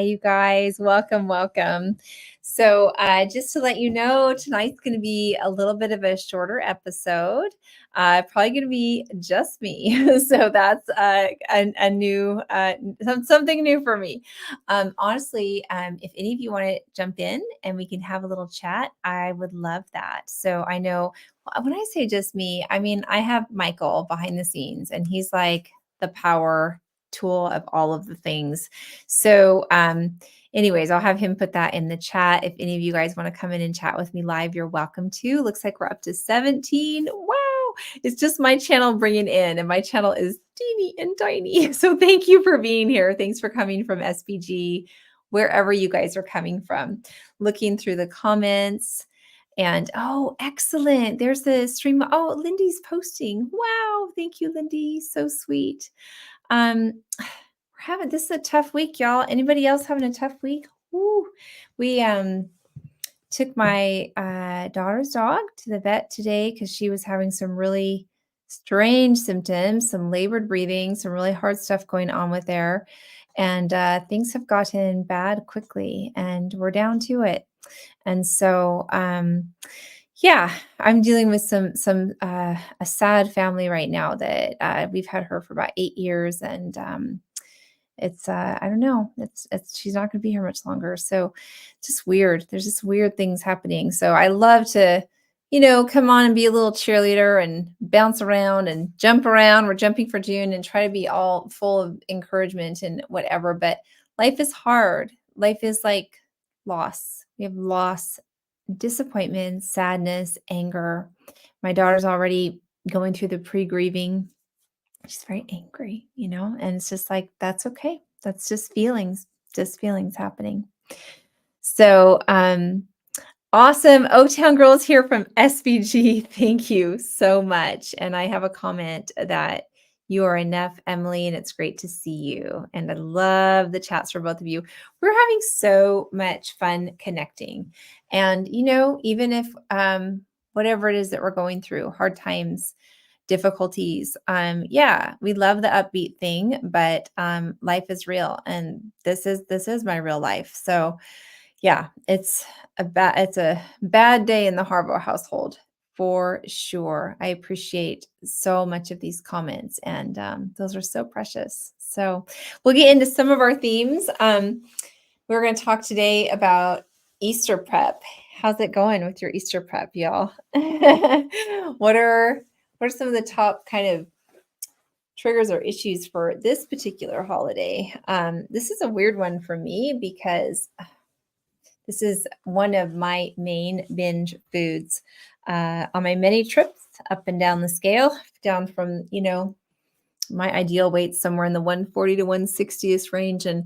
you guys. Welcome, welcome. So, just to let you know, tonight's going to be a little bit of a shorter episode. Probably going to be just me. So that's a new something new for me. Honestly, if any of you want to jump in and we can have a little chat, I would love that. So I know when I say just me, I mean I have Michael behind the scenes, and he's like the power tool of all of the things. So, anyways, I'll have him put that in the chat. If any of you guys want to come in and chat with me live, you're welcome to. Looks like we're up to 17. Wow. It's just my channel bringing in, and my channel is teeny and tiny. So thank you for being here. Thanks for coming from SBG, wherever you guys are coming from. Looking through the comments. And oh, excellent. There's the stream. Oh, Lindy's posting. Wow. Thank you, Lindy. So sweet. This is a tough week, y'all. Anybody else having a tough week? Woo. We took my daughter's dog to the vet today because she was having some really strange symptoms, some labored breathing, some really hard stuff going on with her. And things have gotten bad quickly, and we're down to it. And so yeah, I'm dealing with a sad family right now that we've had her for about 8 years, and it's I don't know, it's she's not going to be here much longer. So just weird. There's just weird things happening. So I love to, come on and be a little cheerleader and bounce around and jump around. We're jumping for June and try to be all full of encouragement and whatever. But life is hard. Life is like loss. We have loss, disappointment, sadness, anger. My daughter's already going through the pre-grieving. She's very angry, and it's just like, that's okay. That's just feelings happening. So, awesome. O-Town Girls here from SBG. Thank you so much. And I have a comment that you are enough, Emily, and it's great to see you. And I love the chats for both of you. We're having so much fun connecting. And, even if whatever it is that we're going through, hard times, difficulties, we love the upbeat thing, but life is real, and this is my real life. So yeah, it's a bad day in the Harbaugh household for sure. I appreciate so much of these comments, and those are so precious. So we'll get into some of our themes. We're going to talk today about Easter prep. How's it going with your Easter prep, y'all? What are some of the top kind of triggers or issues for this particular holiday? This is a weird one for me because this is one of my main binge foods on my many trips up and down the scale, down from, my ideal weight somewhere in the 140 to 160th range. And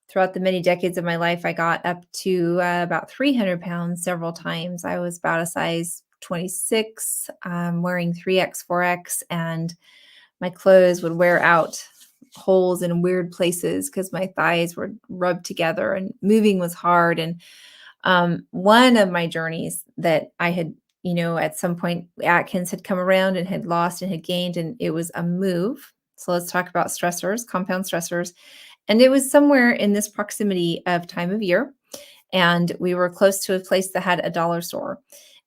throughout the many decades of my life, I got up to about 300 pounds several times. I was about a size 26, wearing 3X, 4X, and my clothes would wear out holes in weird places because my thighs were rubbed together and moving was hard. And one of my journeys that I had, at some point Atkins had come around and had lost and had gained, and it was a move. So let's talk about stressors, compound stressors. And it was somewhere in this proximity of time of year. And we were close to a place that had a dollar store.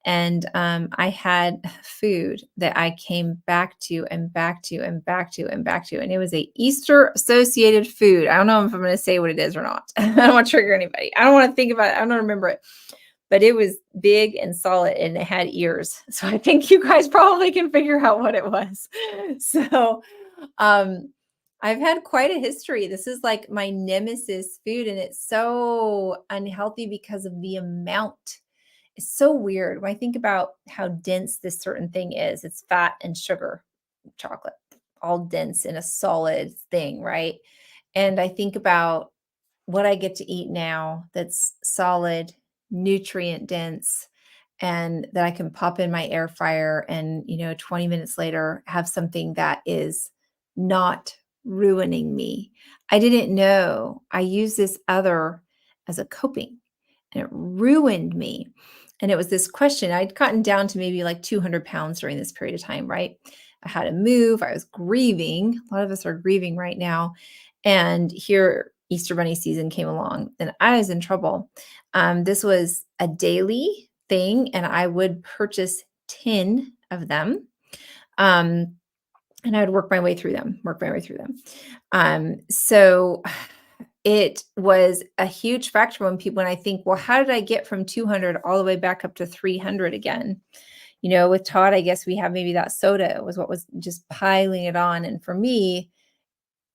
And I had food that I came back to and back to and back to and back to. And it was a Easter associated food. I don't know if I'm going to say what it is or not. I don't want to trigger anybody. I don't want to think about it. I don't remember it. But it was big and solid, and it had ears. So I think you guys probably can figure out what it was. So I've had quite a history. This is like my nemesis food, and it's so unhealthy because of the amount. It's so weird when I think about how dense this certain thing is. It's fat and sugar, chocolate, all dense in a solid thing, right? And I think about what I get to eat now that's solid, nutrient dense, and that I can pop in my air fryer and, 20 minutes later have something that is not ruining me. I didn't know I used this other as a coping, and it ruined me. And it was this question. I'd gotten down to maybe like 200 pounds during this period of time, right? I had to move. I was grieving. A lot of us are grieving right now. And here, Easter bunny season came along, and I was in trouble. This was a daily thing, and I would purchase 10 of them. Um, and I would work my way through them, work my way through them. So it was a huge factor when I think, well, how did I get from 200 all the way back up to 300 again? With Todd, I guess we have maybe that soda was what was just piling it on. And for me,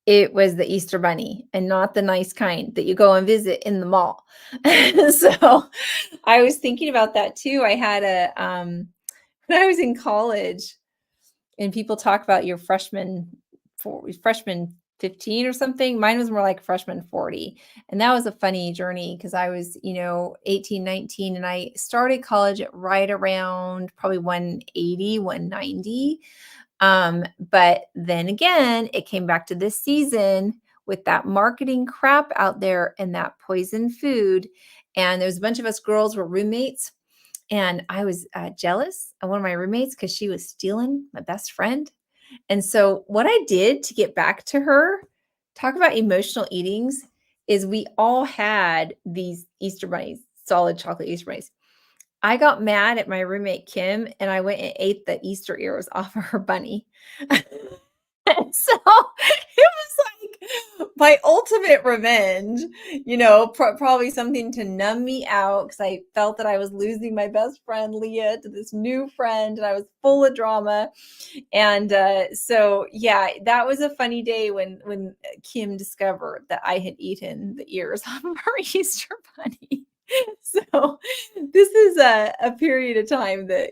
it was the Easter bunny and not the nice kind that you go and visit in the mall. So I was thinking about that too. I had when I was in college, and people talk about your freshman 15 or something. Mine was more like freshman 40. And that was a funny journey because I was, 18, 19, and I started college at right around probably 180, 190. But then again, it came back to this season with that marketing crap out there and that poison food. And there was a bunch of us girls were roommates, and I was jealous of one of my roommates because she was stealing my best friend. And so what I did to get back to her, talk about emotional eatings, is we all had these Easter bunnies, solid chocolate Easter bunnies. I got mad at my roommate Kim, and I went and ate the Easter ears off of her bunny. And so it was like my ultimate revenge, probably something to numb me out because I felt that I was losing my best friend Leah to this new friend, and I was full of drama. And so, yeah, that was a funny day when Kim discovered that I had eaten the ears off of her Easter bunny. So this is a period of time that,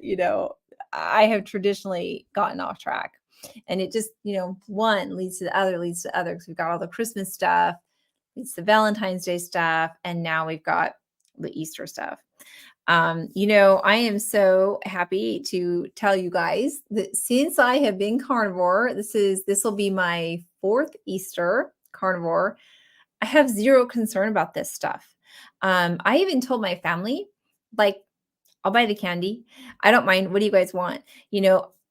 I have traditionally gotten off track. And it just, one leads to the other, leads to the other, because we've got all the Christmas stuff, leads to Valentine's Day stuff, and now we've got the Easter stuff. I am so happy to tell you guys that since I have been carnivore, this will be my 4th Easter carnivore. I have zero concern about this stuff. I even told my family, like, I'll buy the candy. I don't mind. What do you guys want?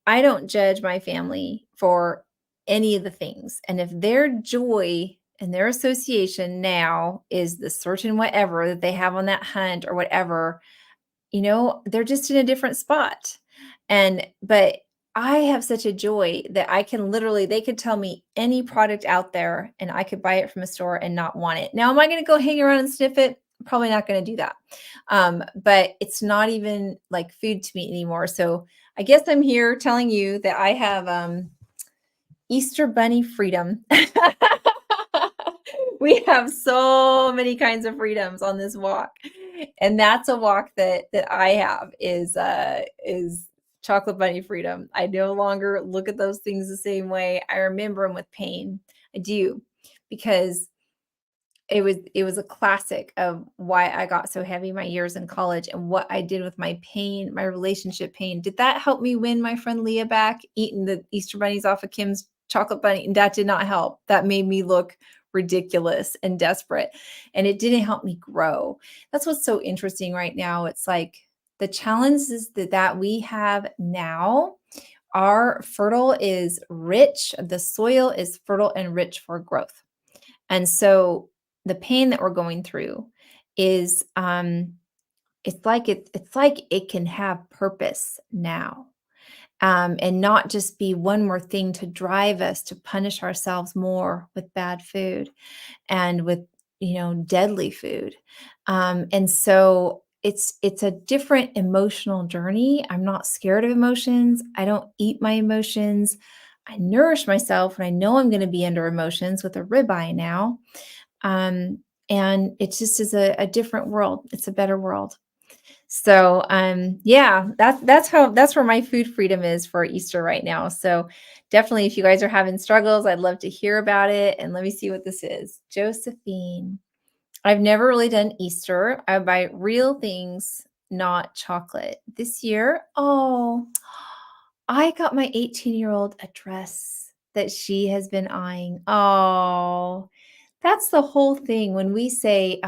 I don't judge my family for any of the things. And if their joy and their association now is the certain whatever that they have on that hunt or whatever, they're just in a different spot. But I have such a joy that I can literally, they could tell me any product out there and I could buy it from a store and not want it. Now, am I going to go hang around and sniff it? Probably not going to do that. But it's not even like food to me anymore. So I guess I'm here telling you that I have Easter bunny freedom. We have so many kinds of freedoms on this walk. And that's a walk that I have is chocolate bunny freedom. I no longer look at those things the same way. I remember them with pain. I do, because it was a classic of why I got so heavy my years in college and what I did with my pain, my relationship pain. Did that help me win my friend Leah back, eating the Easter bunnies off of Kim's chocolate bunny? And that did not help. That made me look ridiculous and desperate. And it didn't help me grow. That's what's so interesting right now. It's like the challenges that we have now are fertile, is rich. The soil is fertile and rich for growth. And so the pain that we're going through is it's like it can have purpose now. And not just be one more thing to drive us to punish ourselves more with bad food and with deadly food. And so it's a different emotional journey. I'm not scared of emotions. I don't eat my emotions. I nourish myself when I know I'm going to be under emotions with a ribeye now. And it just is a different world. It's a better world. So, yeah, that's where my food freedom is for Easter right now. So definitely, if you guys are having struggles, I'd love to hear about it. And let me see what this is. Josephine. I've never really done Easter. I buy real things, not chocolate. This year, I got my 18-year-old a dress that she has been eyeing. Oh, that's the whole thing. When we say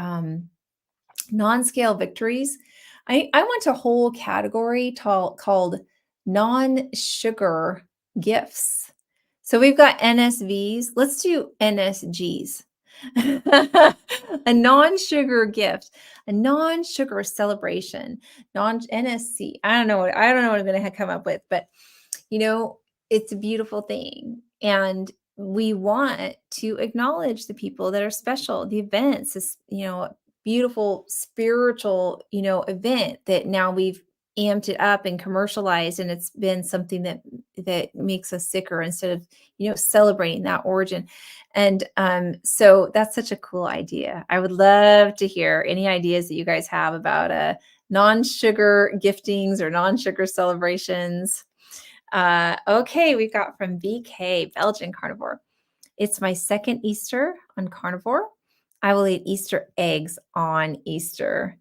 non-scale victories, I went to a whole category called non-sugar gifts. So we've got NSVs. Let's do NSGs. A non-sugar gift, a non-sugar celebration, non-NSC. I don't know what I'm gonna come up with, but you know, it's a beautiful thing. And we want to acknowledge the people that are special, the events, this, beautiful spiritual, event that now we've amped it up and commercialized, and it's been something that makes us sicker instead of, celebrating that origin. And so that's such a cool idea. I would love to hear any ideas that you guys have about non-sugar giftings or non-sugar celebrations. Okay, we've got from BK, Belgian Carnivore. It's my second Easter on Carnivore. I will eat Easter eggs on Easter.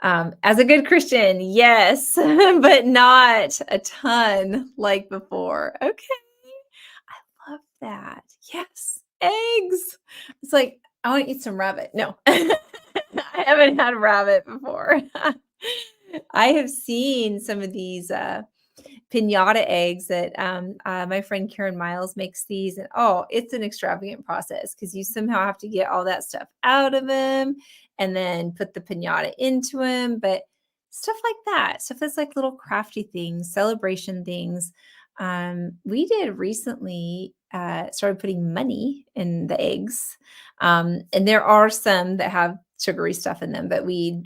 As a good Christian, yes, but not a ton like before. Okay, I love that. Yes, eggs. It's like, I want to eat some rabbit. No, I haven't had rabbit before. I have seen some of these pinata eggs that my friend Karen Miles makes these, and oh, it's an extravagant process because you somehow have to get all that stuff out of them and then put the pinata into them. But stuff like that, stuff that's like little crafty things, celebration things. We did recently started putting money in the eggs, and there are some that have sugary stuff in them, but we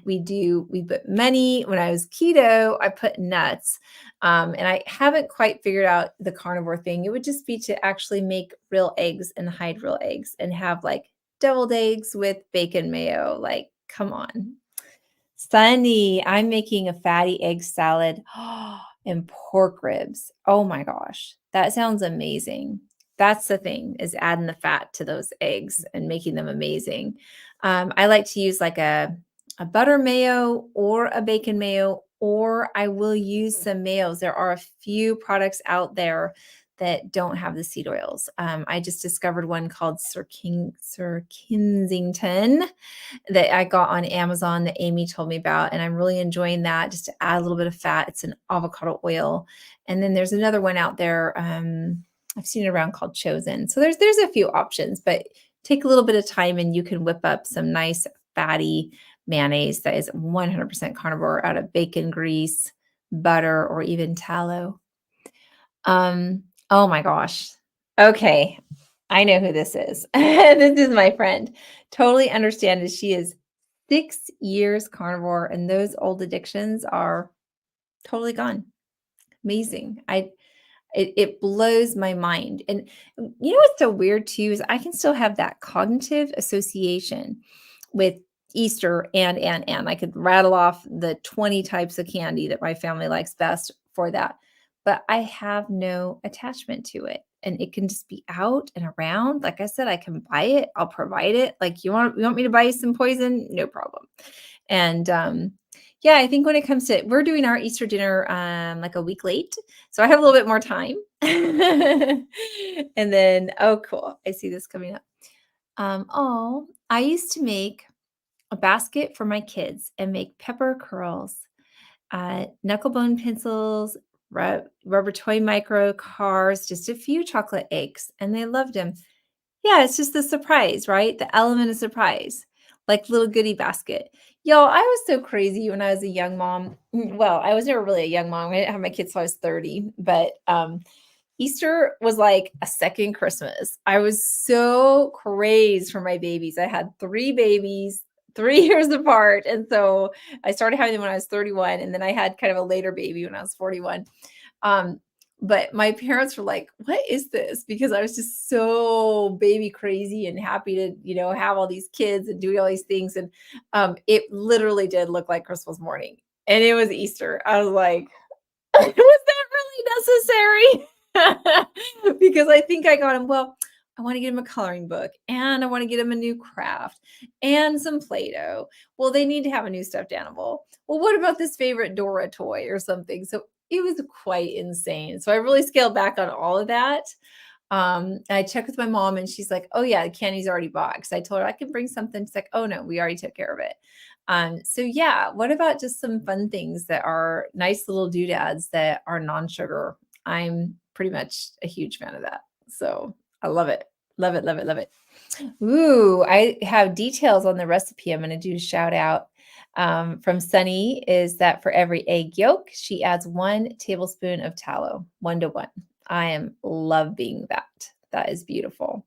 put money. When I was keto, I put nuts. And I haven't quite figured out the carnivore thing. It would just be to actually make real eggs and hide real eggs and have like deviled eggs with bacon mayo. Like, come on. Sunny, I'm making a fatty egg salad and pork ribs. Oh my gosh, that sounds amazing. That's the thing, is adding the fat to those eggs and making them amazing. I like to use like a butter mayo or a bacon mayo, or I will use some mayos. There are a few products out there that don't have the seed oils. I just discovered one called Sir Kensington that I got on Amazon that Amy told me about, and I'm really enjoying that just to add a little bit of fat. It's an avocado oil. And then there's another one out there. I've seen it around called Chosen. So there's a few options, but take a little bit of time and you can whip up some nice fatty mayonnaise that is 100% carnivore out of bacon grease, butter, or even tallow. Oh my gosh. Okay. I know who this is. This is my friend. Totally understand that she is 6 years carnivore and those old addictions are totally gone. Amazing. It blows my mind. And you know what's so weird too is I can still have that cognitive association with Easter and I could rattle off the 20 types of candy that my family likes best for that. But I have no attachment to it. And it can just be out and around. Like I said, I can buy it, I'll provide it. Like you want me to buy you some poison? No problem. And yeah, I think when it comes to we're doing our Easter dinner like a week late. So I have a little bit more time. And then, oh, cool. I see this coming up. Oh, I used to make a basket for my kids and make pepper curls, knuckle bone pencils, rubber toy micro cars, just a few chocolate eggs, and they loved them. Yeah, it's just the surprise, right? The element of surprise, like little goodie basket. Y'all, I was so crazy when I was a young mom. Well, I was never really a young mom. I didn't have my kids till I was 30, but Easter was like a second Christmas. I was so crazed for my babies. I had 3 babies, 3 years apart. And so I started having them when I was 31. And then I had kind of a later baby when I was 41. But my parents were like, "What is this?" Because I was just so baby crazy and happy to, have all these kids and do all these things. And it literally did look like Christmas morning. And it was Easter. I was like, was that really necessary? Because I think I got him, well, I want to get him a coloring book and I want to get him a new craft and some Play-Doh. Well, they need to have a new stuffed animal. Well, what about this favorite Dora toy or something? So it was quite insane. So I really scaled back on all of that. I checked with my mom and she's like, "Oh yeah, the candy's already bought." Because I told her I can bring something. She's like, "Oh no, we already took care of it." So yeah, what about just some fun things that are nice little doodads that are non-sugar? I'm pretty much a huge fan of that. So I love it. Love it, love it, love it. Ooh, I have details on the recipe. I'm going to do a shout out from Sunny is that for every egg yolk, she adds 1 tablespoon of tallow, 1 to 1. I am loving that. That is beautiful.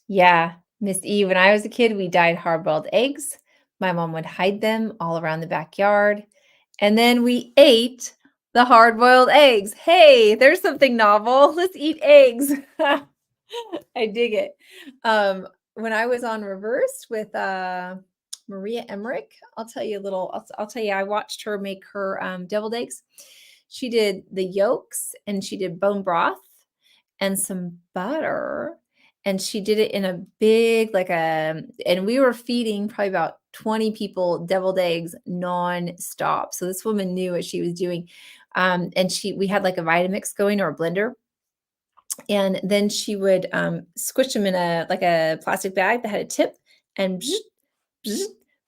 Yeah, Miss E, when I was a kid, we dyed hard-boiled eggs. My mom would hide them all around the backyard, and then we ate the hard-boiled eggs. Hey, there's something novel. Let's eat eggs. I dig it. When I was on Reversed with Maria Emmerich, I'll tell you a little. I'll tell you. I watched her make her deviled eggs. She did the yolks and she did bone broth and some butter, and she did it in a big like a. And we were feeding probably about 20 people deviled eggs nonstop. So this woman knew what she was doing, and we had like a Vitamix going or a blender, and then she would squish them in a like a plastic bag that had a tip and bzz, bzz,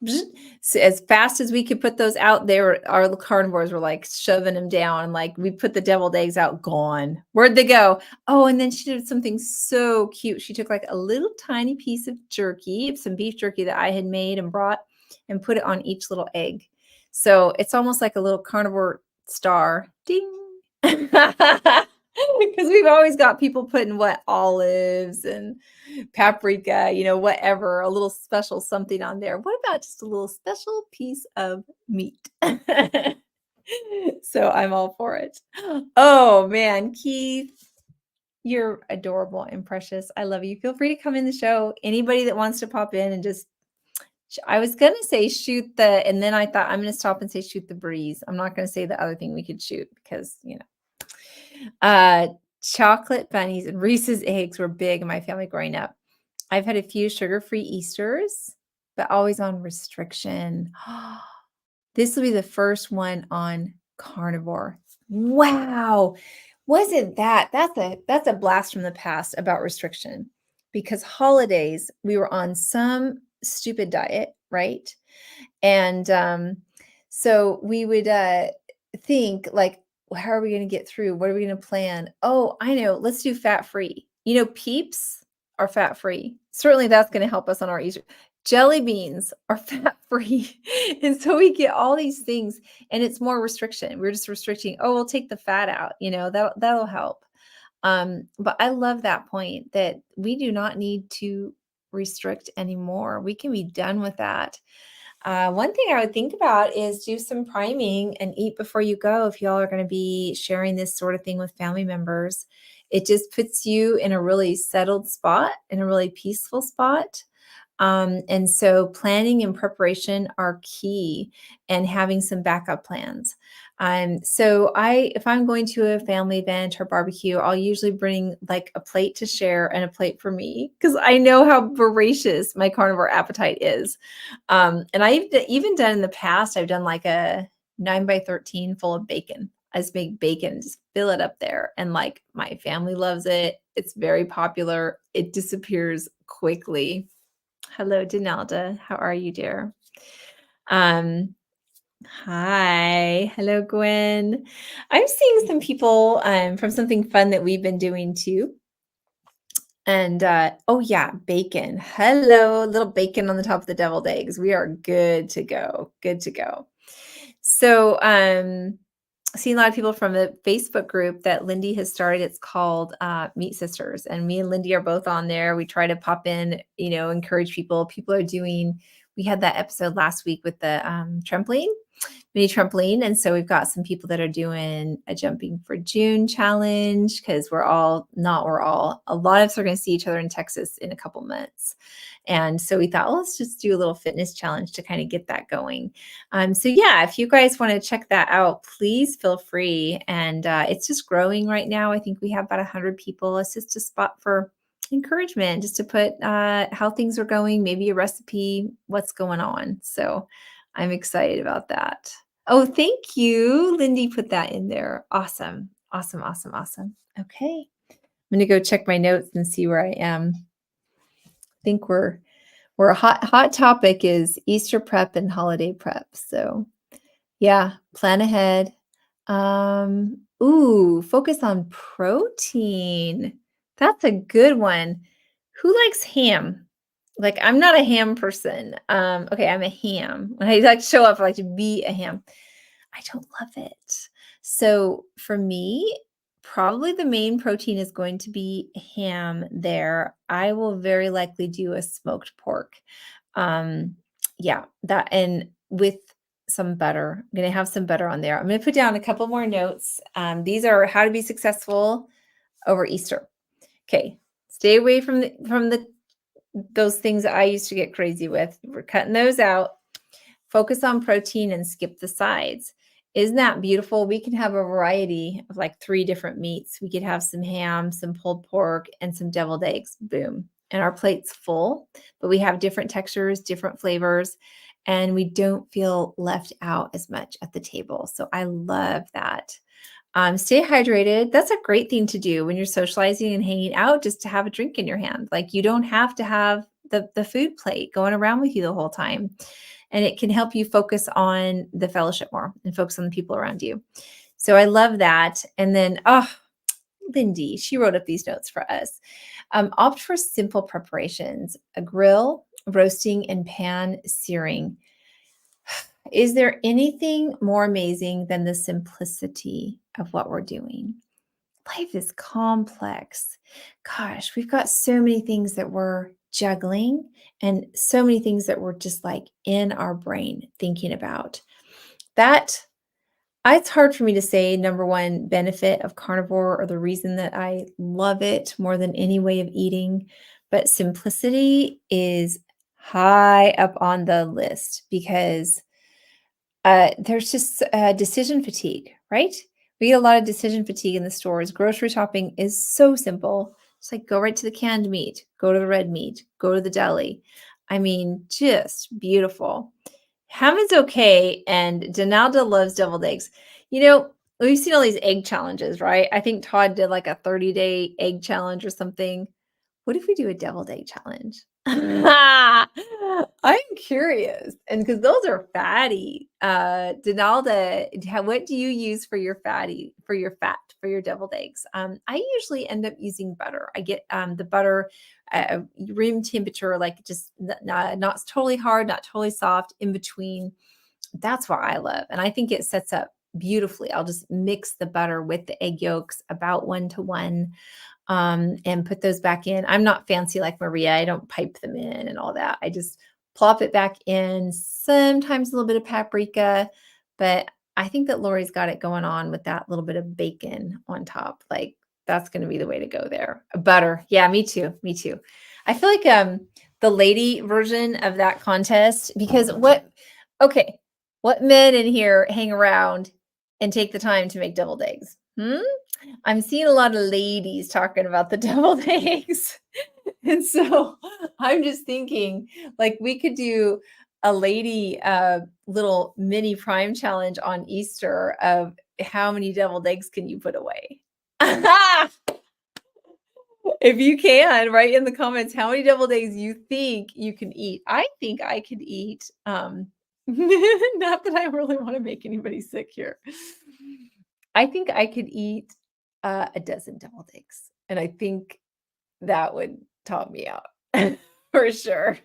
bzz. So as fast as we could put those out there, our carnivores were like shoving them down. Like we put the deviled eggs out, gone. Where'd they go? Oh, and then she did something so cute. She took like a little tiny piece of jerky, some beef jerky that I had made and brought, and put it on each little egg. So it's almost like a little carnivore star. Ding. Because we've always got people putting what olives and paprika, whatever, a little special something on there. What about just a little special piece of meat? So I'm all for it. Oh man, Keith, you're adorable and precious. I love you. Feel free to come in the show. Anybody that wants to pop in and just, I was going to say and then I thought I'm going to stop and say shoot the breeze. I'm not going to say the other thing we could shoot because, chocolate bunnies and Reese's eggs were big in my family growing up. I've had a few sugar-free Easters, but always on restriction. This will be the first one on carnivore. Wow. Wasn't that's a blast from the past about restriction, because holidays we were on some stupid diet, right? And so we would think like, well, how are we going to get through? What are we going to plan? Oh, I know. Let's do fat free. Peeps are fat free. Certainly that's going to help us on our Easter. Jelly beans are fat free. And so we get all these things and it's more restriction. We're just restricting. Oh, we'll take the fat out. That'll help. But I love that point that we do not need to restrict anymore. We can be done with that. One thing I would think about is do some priming and eat before you go if y'all are going to be sharing this sort of thing with family members. It just puts you in a really settled spot, in a really peaceful spot. And so planning and preparation are key, and having some backup plans. So if I'm going to a family event or barbecue, I'll usually bring like a plate to share and a plate for me because I know how voracious my carnivore appetite is. And I've even done in the past, I've done like a 9x13 full of bacon. I just make bacon, just fill it up there. And like my family loves it. It's very popular. It disappears quickly. Hello, Donalda. How are you, dear? Hi. Hello, Gwen. I'm seeing some people from something fun that we've been doing too. And oh yeah, bacon. Hello, little bacon on the top of the deviled eggs. We are good to go. Good to go. So seeing a lot of people from the Facebook group that Lindy has started. It's called Meat Sisters, and me and Lindy are both on there. We try to pop in, encourage people. People are doing. We had that episode last week with the mini trampoline, and so we've got some people that are doing a jumping for June challenge because a lot of us are going to see each other in Texas in a couple months. And so we thought, well, let's just do a little fitness challenge to kind of get that going. So yeah, if you guys want to check that out, please feel free. And it's just growing right now. I think we have about 100 people. It's just a spot for encouragement, just to put how things are going, maybe a recipe, what's going on. So I'm excited about that. Oh, thank you. Lindy put that in there. Awesome. Awesome, awesome, awesome. Okay. I'm going to go check my notes and see where I am. I think we're a hot topic is Easter prep and holiday prep. So yeah, plan ahead. Focus on protein. That's a good one. Who likes ham? Like, I'm not a ham person. Okay, I'm a ham. When I like show up, I like to be a ham. I don't love it. So for me, probably the main protein is going to be ham there. I will very likely do a smoked pork. Um, yeah, that and with some butter. I'm gonna have some butter on there. I'm gonna put down a couple more notes. These are how to be successful over Easter. Okay, stay away from the those things that I used to get crazy with. We're cutting those out. Focus on protein and skip the sides. Isn't that beautiful? We can have a variety of like 3 different meats. We could have some ham, some pulled pork, and some deviled eggs. Boom. And our plate's full, but we have different textures, different flavors, and we don't feel left out as much at the table. So I love that. Stay hydrated. That's a great thing to do when you're socializing and hanging out, just to have a drink in your hand. Like you don't have to have the food plate going around with you the whole time. And it can help you focus on the fellowship more and focus on the people around you. So I love that. And then, oh, Lindy, she wrote up these notes for us. Opt for simple preparations: a grill, roasting, and pan searing. Is there anything more amazing than the simplicity of what we're doing? Life is complex. Gosh, we've got so many things that we're juggling and so many things that we're just like in our brain thinking about. That it's hard for me to say number one benefit of carnivore or the reason that I love it more than any way of eating, but simplicity is high up on the list because there's just decision fatigue, right? We get a lot of decision fatigue in the stores. Grocery shopping is so simple. It's like go right to the canned meat, go to the red meat, go to the deli. I mean, just beautiful. Ham is okay, and Donalda loves deviled eggs. You know, we've seen all these egg challenges, right? I think Todd did like a 30-day egg challenge or something. What if we do a deviled egg challenge? I'm curious, and because those are fatty. Donalda, what do you use for your fat for your deviled eggs? I usually end up using butter. I get the butter room temperature, like just not totally hard, not totally soft, in between. That's what I love, and I think it sets up beautifully. I'll just mix the butter with the egg yolks about 1 to 1, and put those back in. I'm not fancy like Maria. I don't pipe them in and all that. I just plop it back in, sometimes a little bit of paprika, but I think that Lori's got it going on with that little bit of bacon on top. Like that's going to be the way to go there. Butter. Yeah, me too. Me too. I feel like the lady version of that contest, because what men in here hang around and take the time to make deviled eggs? Hmm? I'm seeing a lot of ladies talking about the deviled eggs. And so I'm just thinking, like, we could do a lady little mini prime challenge on Easter of how many deviled eggs can you put away? If you can, write in the comments how many deviled eggs you think you can eat. I think I could eat, not that I really want to make anybody sick here. I think I could eat a dozen deviled eggs, and I think that would top me out for sure.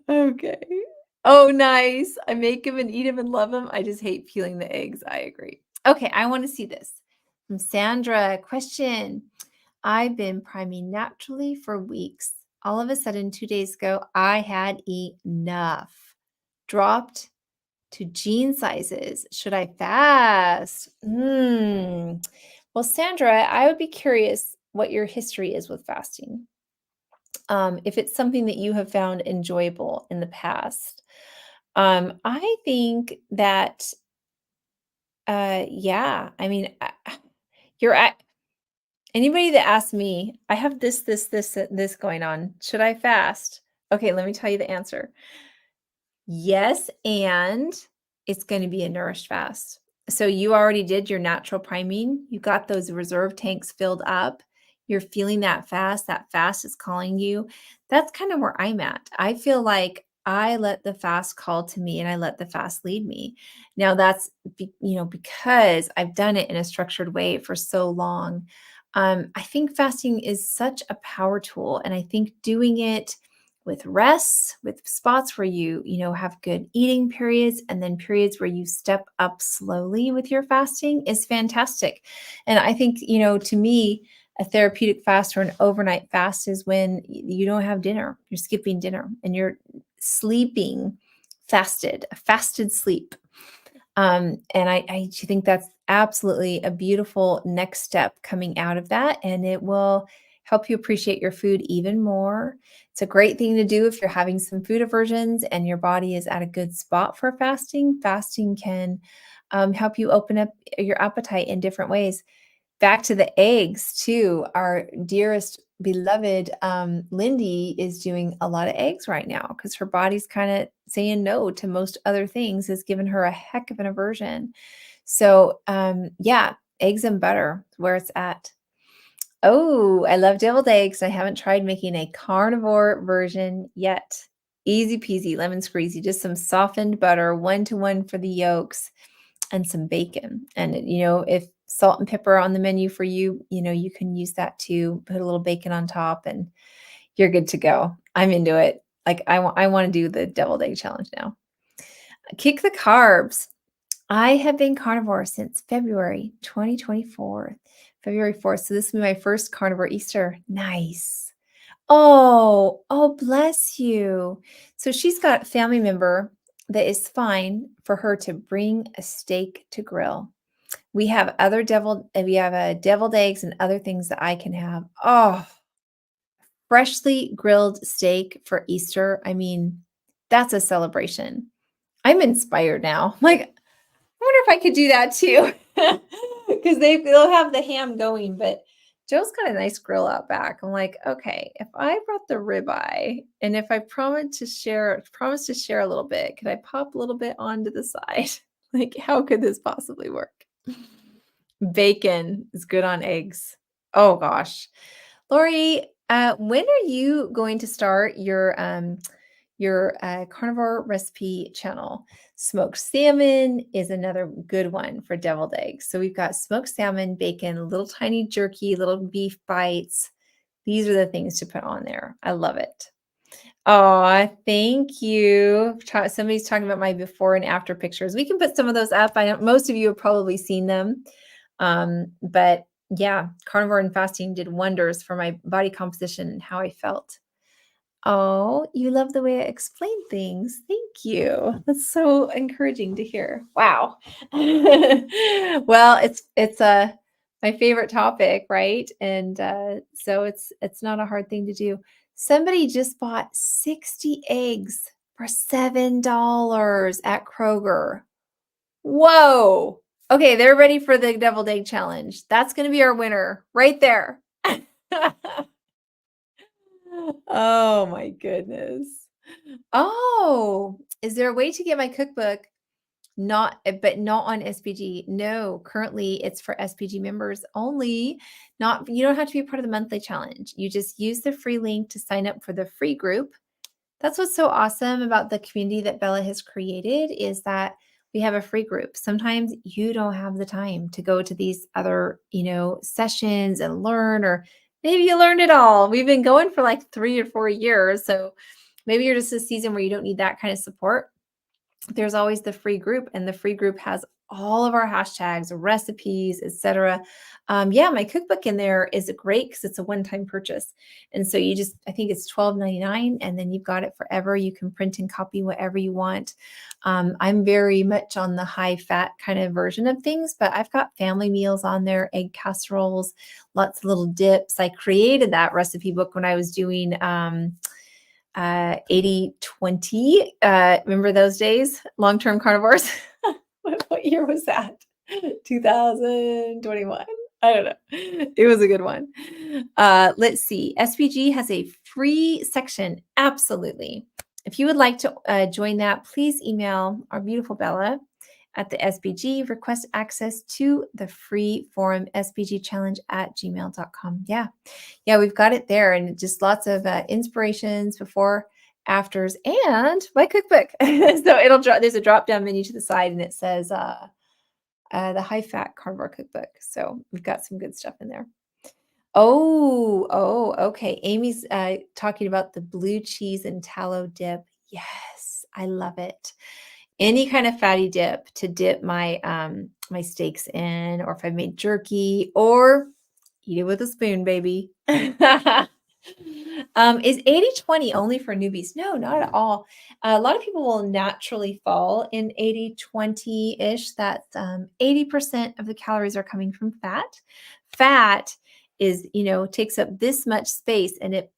Okay. Oh, nice. I make them and eat them and love them. I just hate peeling the eggs. I agree. Okay, I want to see this. From Sandra, question. I've been priming naturally for weeks. All of a sudden, 2 days ago, I had enough. Dropped to jean sizes. Should I fast? Well, Sandra, I would be curious what your history is with fasting. If it's something that you have found enjoyable in the past. I think that, yeah, I mean, you're at anybody that asks me, I have this going on. Should I fast? Okay, let me tell you the answer. Yes, and it's going to be a nourished fast. So you already did your natural priming. You got those reserve tanks filled up. You're feeling that fast is calling you. That's kind of where I'm at. I feel like I let the fast call to me and I let the fast lead me. Now that's because I've done it in a structured way for so long. I think fasting is such a power tool, and I think doing it with rests, with spots where you have good eating periods and then periods where you step up slowly with your fasting is fantastic. And I think, to me, a therapeutic fast or an overnight fast is when you don't have dinner. You're skipping dinner and you're sleeping fasted, a fasted sleep. And I think that's absolutely a beautiful next step coming out of that, and it will help you appreciate your food even more. It's a great thing to do if you're having some food aversions and your body is at a good spot for fasting. Fasting can help you open up your appetite in different ways. Back to the eggs too. Our dearest beloved Lindy is doing a lot of eggs right now because her body's kind of saying no to most other things, has given her a heck of an aversion. So yeah, eggs and butter is where it's at. Oh, I love deviled eggs. I haven't tried making a carnivore version yet. Easy peasy, lemon squeezy, just some softened butter, 1-to-1 for the yolks and some bacon. And, if salt and pepper on the menu for you, you can use that too. Put a little bacon on top and you're good to go. I'm into it. Like I want to do the deviled egg challenge now. Kick the carbs. I have been carnivore since February 2024, February 4th. So this will be my first carnivore Easter. Nice. Oh, bless you. So she's got a family member that is fine for her to bring a steak to grill. We have we have deviled eggs and other things that I can have. Oh, freshly grilled steak for Easter. I mean, that's a celebration. I'm inspired now. Like, I wonder if I could do that too. Because they'll have the ham going, but Joe's got a nice grill out back. I'm like, okay, if I brought the ribeye and if I promised to share a little bit, could I pop a little bit onto the side? Like, how could this possibly work? Bacon is good on eggs. Oh gosh. Lori, when are you going to start your carnivore recipe channel? Smoked salmon is another good one for deviled eggs. So we've got smoked salmon, bacon, little tiny jerky, little beef bites. These are the things to put on there. I love it. Oh, thank you. Somebody's talking about my before and after pictures. We can put some of those up. I know most of you have probably seen them. But yeah, carnivore and fasting did wonders for my body composition and how I felt. Oh, you love the way I explain things. Thank you. That's so encouraging to hear. Wow. Well, it's my favorite topic, right? And so it's not a hard thing to do. Somebody just bought 60 eggs for $7 at Kroger. Whoa. Okay, they're ready for the deviled egg challenge. That's going to be our winner right there. Oh my goodness. Oh, is there a way to get my cookbook but not on SPG? No, currently it's for SPG members only. Not You don't have to be part of the monthly challenge. You just use the free link to sign up for the free group. That's what's so awesome about the community that Bella has created is that we have a free group. Sometimes you don't have the time to go to these other, sessions and learn, or maybe you learned it all. We've been going for like 3 or 4 years. So maybe you're just a season where you don't need that kind of support. There's always the free group, and the free group has all of our hashtags, recipes, etc. Yeah, my cookbook in there is great because it's a one-time purchase. And so I think it's $12.99, and then you've got it forever. You can print and copy whatever you want. I'm very much on the high fat kind of version of things, but I've got family meals on there, egg casseroles, lots of little dips. I created that recipe book when I was doing 80/20. Remember those days? Long-term carnivores. What year was that? 2021. I don't know. It was a good one. Let's see. SPG has a free section. Absolutely. If you would like to join that, please email our beautiful Bella at the SPG, request access to the free forum spgchallenge@gmail.com. Yeah, we've got it there, and just lots of inspirations, before, afters, and my cookbook. So there's a drop down menu to the side, and it says the high fat carnivore cookbook. So we've got some good stuff in there. Okay. Amy's talking about the blue cheese and tallow dip. Yes, I love it. Any kind of fatty dip to dip my steaks in, or if I made jerky, or eat it with a spoon, baby. Is 80/20 only for newbies? No, not at all. A lot of people will naturally fall in 80/20-ish. That's 80% of the calories are coming from fat. Fat is, takes up this much space, and it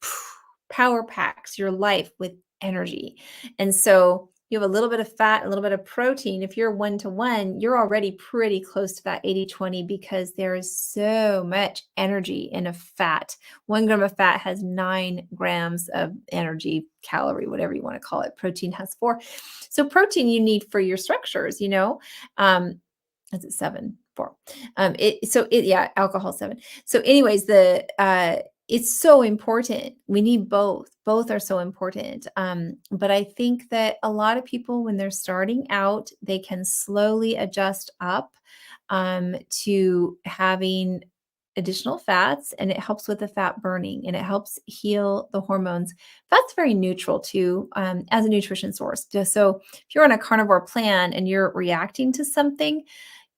power packs your life with energy. And so you have a little bit of fat, a little bit of protein. If you're 1-to-1, you're already pretty close to that 80/20 because there is so much energy in a fat. 1 gram of fat has 9 grams of energy, calorie, whatever you want to call it. Protein has 4. So protein you need for your structures. Um, is it 7? 4. Yeah, alcohol 7. So anyways, it's so important. We need both. Both are so important. But I think that a lot of people, when they're starting out, they can slowly adjust up to having additional fats, and it helps with the fat burning, and it helps heal the hormones. Fat's very neutral too, as a nutrition source. So if you're on a carnivore plan and you're reacting to something,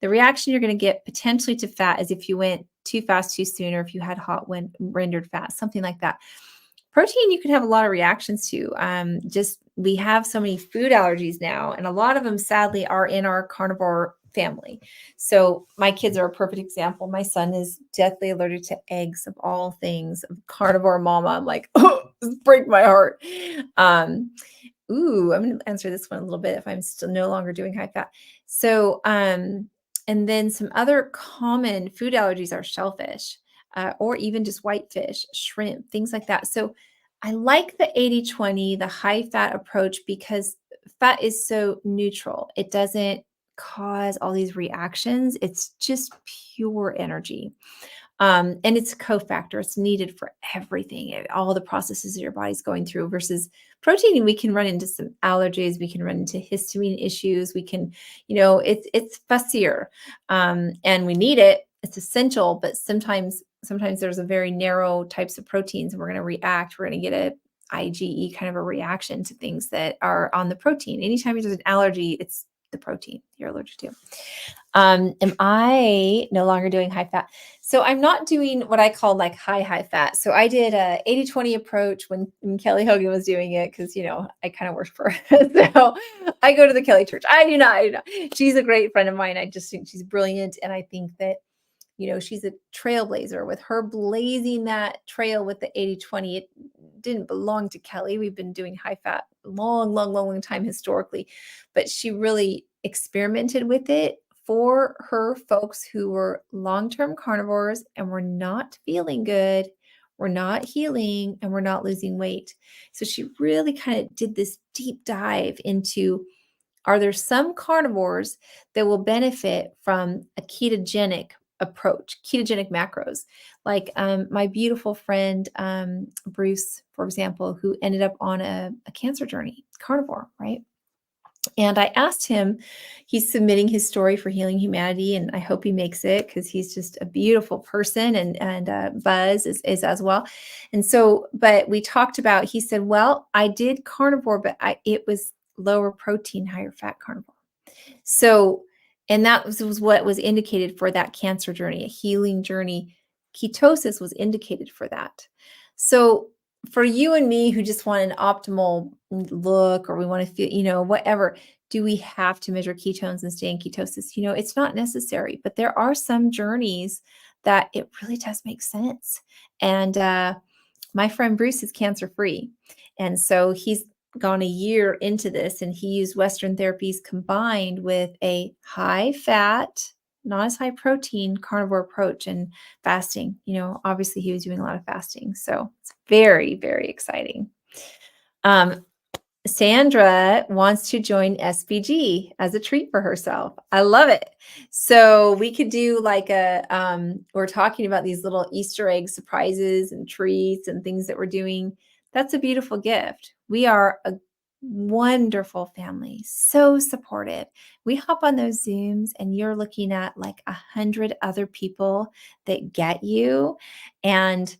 the reaction you're going to get potentially to fat is if you went too fast too soon, or if you had hot wind rendered fat, something like that. Protein, you can have a lot of reactions to. Just we have so many food allergies now, and a lot of them sadly are in our carnivore family. So my kids are a perfect example. My son is deathly allergic to eggs, of all things. Carnivore mama, I'm like, oh, this break my heart. Um, I'm going to answer this one a little bit if I'm still no longer doing high fat. So, and then some other common food allergies are shellfish, or even just whitefish, shrimp, things like that. So I like the 80/20, the high fat approach, because fat is so neutral. It doesn't cause all these reactions. It's just pure energy. And it's a cofactor. It's needed for everything, all the processes that your body's going through, versus protein. We can run into some allergies. We can run into histamine issues. We can, it's fussier, and we need it. It's essential, but sometimes there's a very narrow types of proteins, and we're going to react. We're going to get a IgE kind of a reaction to things that are on the protein. Anytime there's an allergy, it's the protein you're allergic to. Am I no longer doing high fat? So I'm not doing what I call like high fat. So I did a 80/20 approach when Kelly Hogan was doing it, because, I kind of work for her. So I go to the Kelly church. I do not. She's a great friend of mine. I just think she's brilliant. And I think that, she's a trailblazer with her blazing that trail with the 80/20. It didn't belong to Kelly. We've been doing high fat long time historically, but she really experimented with it for her folks who were long-term carnivores and were not feeling good, were not healing, and were not losing weight. So she really kind of did this deep dive into, are there some carnivores that will benefit from a ketogenic approach, ketogenic macros? Like my beautiful friend, Bruce, for example, who ended up on a cancer journey, carnivore, right? And I asked him, he's submitting his story for Healing Humanity, and I hope he makes it, because he's just a beautiful person, and Buzz is as well. And so, but we talked about, he said, well, I did carnivore, but it was lower protein, higher fat carnivore. So, and that was what was indicated for that cancer journey, a healing journey. Ketosis was indicated for that. So for you and me who just want an optimal look, or we want to feel, whatever, do we have to measure ketones and stay in ketosis? It's not necessary, but there are some journeys that it really does make sense. And my friend Bruce is cancer free. And so he's gone a year into this, and he used Western therapies combined with a high fat, not as high protein carnivore approach, and fasting. Obviously he was doing a lot of fasting. So it's very, very exciting. Sandra wants to join SPG as a treat for herself. I love it. So we could do like we're talking about these little Easter egg surprises and treats and things that we're doing. That's a beautiful gift. We are wonderful family, so supportive. We hop on those Zooms and you're looking at like 100 other people that get you and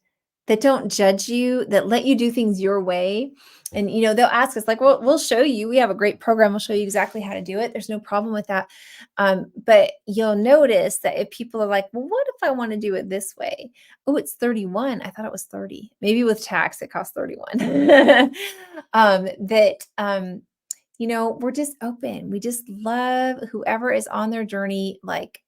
that don't judge you, that let you do things your way. And they'll ask us like, "Well, we'll show you. We have a great program. We'll show you exactly how to do it." There's no problem with that. But you'll notice that if people are like, "Well, what if I want to do it this way?" Oh, it's 31. I thought it was 30. Maybe with tax it costs 31. That we're just open. We just love whoever is on their journey, like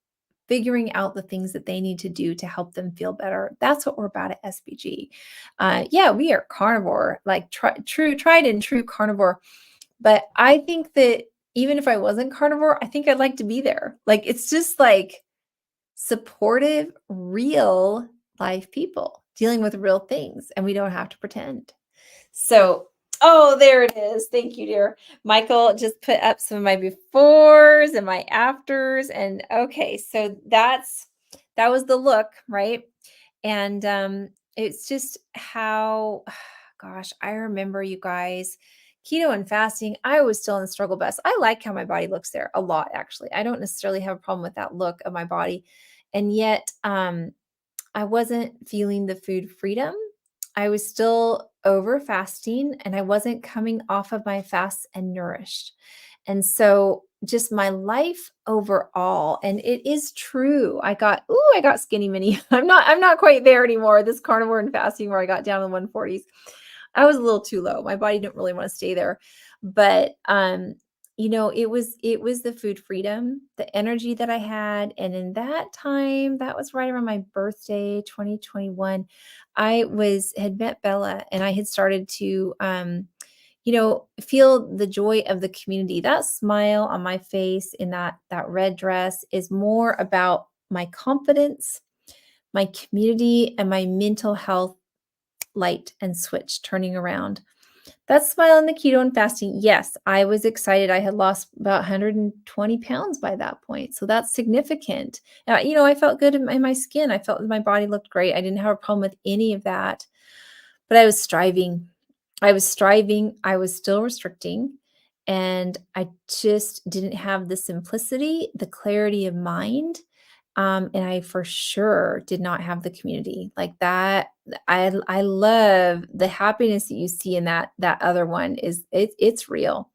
figuring out the things that they need to do to help them feel better. That's what we're about at SBG. Yeah, we are carnivore, like tried and true carnivore. But I think that even if I wasn't carnivore, I think I'd like to be there. Like it's just like supportive, real life people dealing with real things, and we don't have to pretend. So, oh, there it is. Thank you, dear. Michael just put up some of my befores and my afters. And okay, so that was the look, right? And it's just how, gosh, I remember you guys, keto and fasting. I was still in the struggle bus. I like how my body looks there a lot, actually. I don't necessarily have a problem with that look of my body. And yet, I wasn't feeling the food freedom. I was still over fasting and I wasn't coming off of my fast and nourished. And so just my life overall, and it is true. I got skinny mini. I'm not quite there anymore. This carnivore and fasting where I got down in the 140s. I was a little too low. My body didn't really want to stay there. But it was the food freedom, the energy that I had. And in that time, that was right around my birthday, 2021. Had met Bella and I had started to feel the joy of the community. That smile on my face in that red dress is more about my confidence, my community, and my mental health light and switch turning around. That smile in the keto and fasting, yes, I was excited. I had lost about 120 pounds by that point. So that's significant. I felt good in my skin. I felt my body looked great. I didn't have a problem with any of that. But I was striving. I was striving. I was still restricting. And I just didn't have the simplicity, the clarity of mind. And I for sure did not have the community like that. I love the happiness that you see in that other one it's real.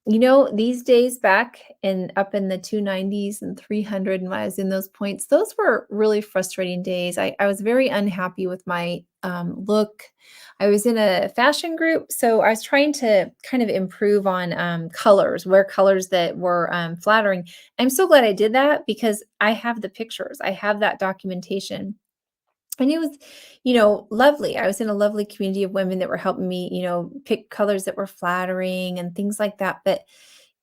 These days back and up in the 290s and 300, and when I was in those points, those were really frustrating days. I was very unhappy with my look. I was in a fashion group, so I was trying to kind of improve on colors, wear colors that were flattering. I'm so glad I did that because I have the pictures, I have that documentation. And it was, lovely. I was in a lovely community of women that were helping me, pick colors that were flattering and things like that. But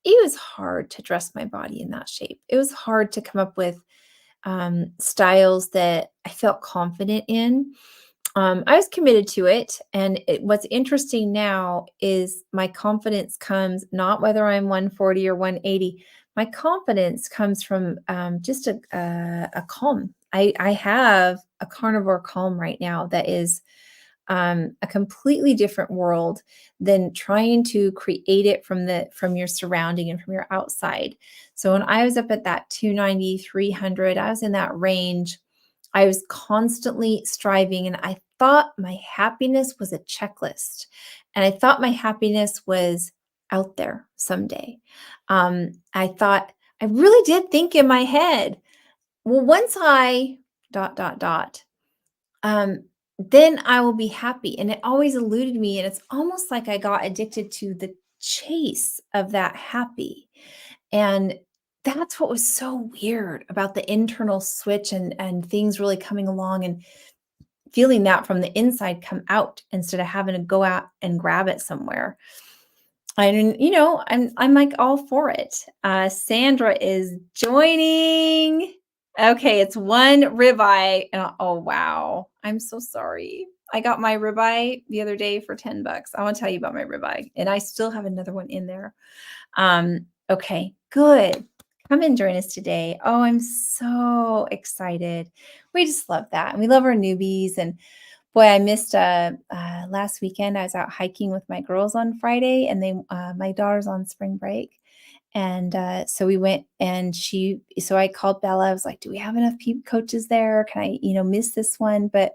it was hard to dress my body in that shape. It was hard to come up with styles that I felt confident in. I was committed to it. And what's interesting now is my confidence comes not whether I'm 140 or 180. My confidence comes from just a calm. I have a carnivore calm right now that is a completely different world than trying to create it from your surrounding and from your outside. So when I was up at that 290, 300, I was in that range. I was constantly striving and I thought my happiness was a checklist. And I thought my happiness was out there someday. I thought, I really did think in my head, well, once I dot, dot, dot, um, then I will be happy. And it always eluded me. And it's almost like I got addicted to the chase of that happy. And that's what was so weird about the internal switch and things really coming along and feeling that from the inside come out instead of having to go out and grab it somewhere. And I'm like all for it. Sandra is joining. Okay, it's one ribeye. Oh wow. I'm so sorry. I got my ribeye the other day for $10. I want to tell you about my ribeye. And I still have another one in there. Okay, good. Come and join us today. Oh, I'm so excited. We just love that. And we love our newbies. And Boy, I missed last weekend. I was out hiking with my girls on Friday, and my daughter's on spring break. And so we went, and so I called Bella. I was like, do we have enough coaches there? Can I, miss this one? But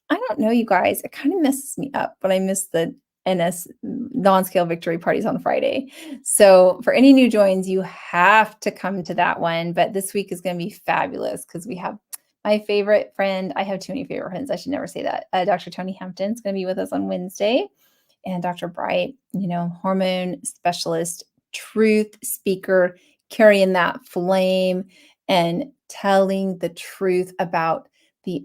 I don't know, you guys. It kind of messes me up when I miss the NS non-scale victory parties on Friday. So for any new joins, you have to come to that one. But this week is going to be fabulous because we have my favorite friend. I have too many favorite friends. I should never say that. Dr. Tony Hampton is going to be with us on Wednesday. And Dr. Bright, hormone specialist, truth speaker, carrying that flame and telling the truth about the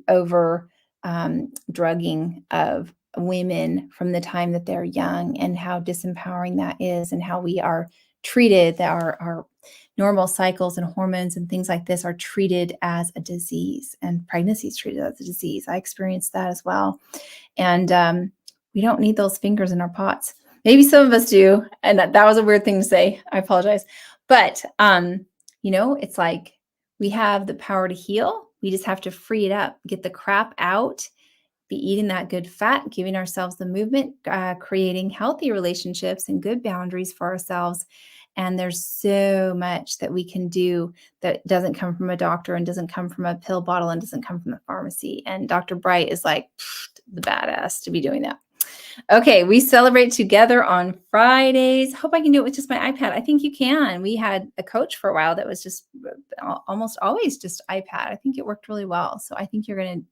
drugging of women from the time that they're young, and how disempowering that is, and how we are treated, that our normal cycles and hormones and things like this are treated as a disease, and pregnancy is treated as a disease. I experienced that as well. And we don't need those fingers in our pots. Maybe some of us do. And that was a weird thing to say. I apologize. But, it's like we have the power to heal. We just have to free it up, get the crap out, be eating that good fat, giving ourselves the movement, creating healthy relationships and good boundaries for ourselves. And there's so much that we can do that doesn't come from a doctor, and doesn't come from a pill bottle, and doesn't come from the pharmacy. And Dr. Bright is like the badass to be doing that. Okay, we celebrate together on Fridays. Hope I can do it with just my iPad. I think you can. We had a coach for a while that was just almost always just iPad. I think it worked really well. So I think you're going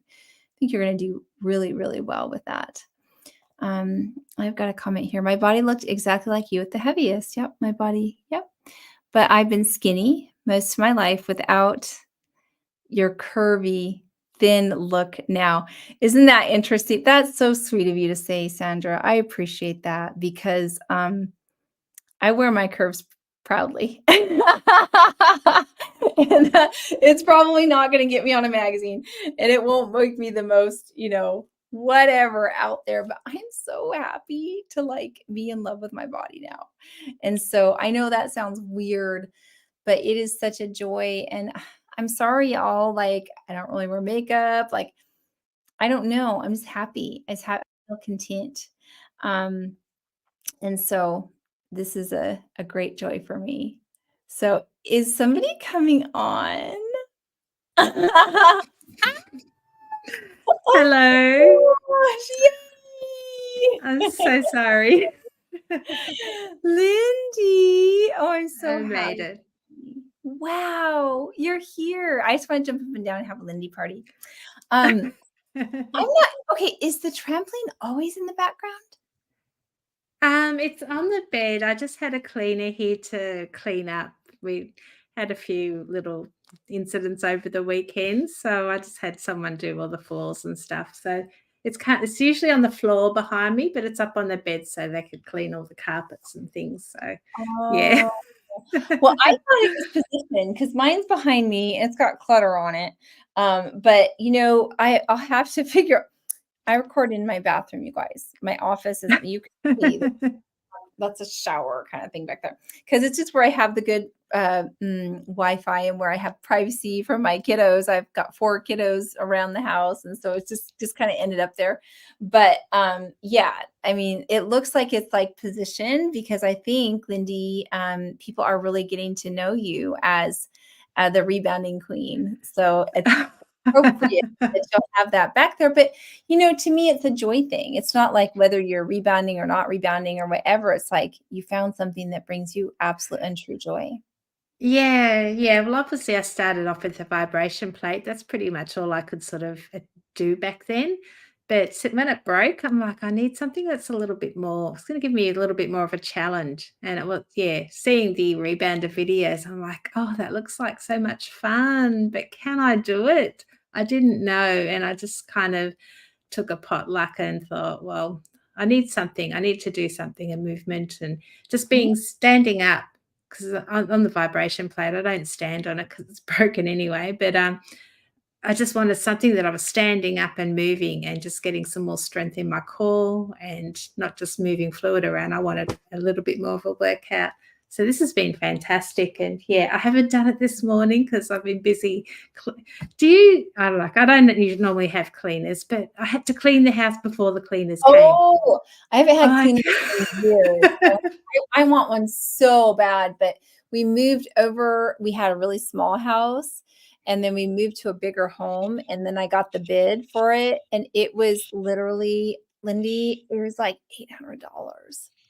to do really, really well with that. I've got a comment here. My body looked exactly like you at the heaviest. Yep, my body. Yep. But I've been skinny most of my life without your curvy, thin look now. Isn't that interesting? That's so sweet of you to say, Sandra. I appreciate that, because I wear my curves proudly. And it's probably not going to get me on a magazine, and it won't make me the most, whatever out there, but I'm so happy to be in love with my body now. And so I know that sounds weird, but it is such a joy. And I'm sorry, y'all, I don't really wear makeup. I don't know. I'm just happy. I feel content. And so this is a great joy for me. So is somebody coming on? Hello. Gosh, yay! I'm so sorry. Lindy. Oh, I'm so I made happy. it. Wow, you're here. I just want to jump up and down and have a Lindy party. I'm not okay. Is the trampoline always in the background? It's on the bed. I just had a cleaner here to clean up. We had a few little incidents over the weekend, so I just had someone do all the floors and stuff. So it's usually on the floor behind me, but it's up on the bed so they could clean all the carpets and things. So yeah. Oh. Well, I thought it was positioned because mine's behind me and it's got clutter on it. But I'll have to figure. I record in my bathroom, you guys. My office is, you can see that's a shower kind of thing back there, because it's just where I have the good Wi-Fi, and where I have privacy from my kiddos. I've got 4 kiddos around the house, and so it's just kind of ended up there. But yeah, I mean, it looks like it's positioned, because I think, Lindy, people are really getting to know you as the rebounding queen. So it's appropriate that you'll have that back there. But to me, it's a joy thing. It's not like whether you're rebounding or not rebounding or whatever. It's like you found something that brings you absolute and true joy. Yeah. Well, obviously, I started off with a vibration plate. That's pretty much all I could sort of do back then. But when it broke, I'm like, I need something that's a little bit more. It's going to give me a little bit more of a challenge. And it was, yeah, seeing the rebounder videos, I'm like, oh, that looks like so much fun. But can I do it? I didn't know, and I just kind of took a potluck and thought, well, I need something. I need to do something, a movement, and just being standing up, because on the vibration plate, I don't stand on it because it's broken anyway. But I just wanted something that I was standing up and moving and just getting some more strength in my core, and not just moving fluid around. I wanted a little bit more of a workout. So this has been fantastic, and yeah, I haven't done it this morning because I've been busy. Do you? I don't normally have cleaners, but I had to clean the house before the cleaners came. Oh, I haven't had I cleaners in years. So I want one so bad, but we moved over. We had a really small house, and then we moved to a bigger home, and then I got the bid for it, and it was literally, Lindy, it was like $800.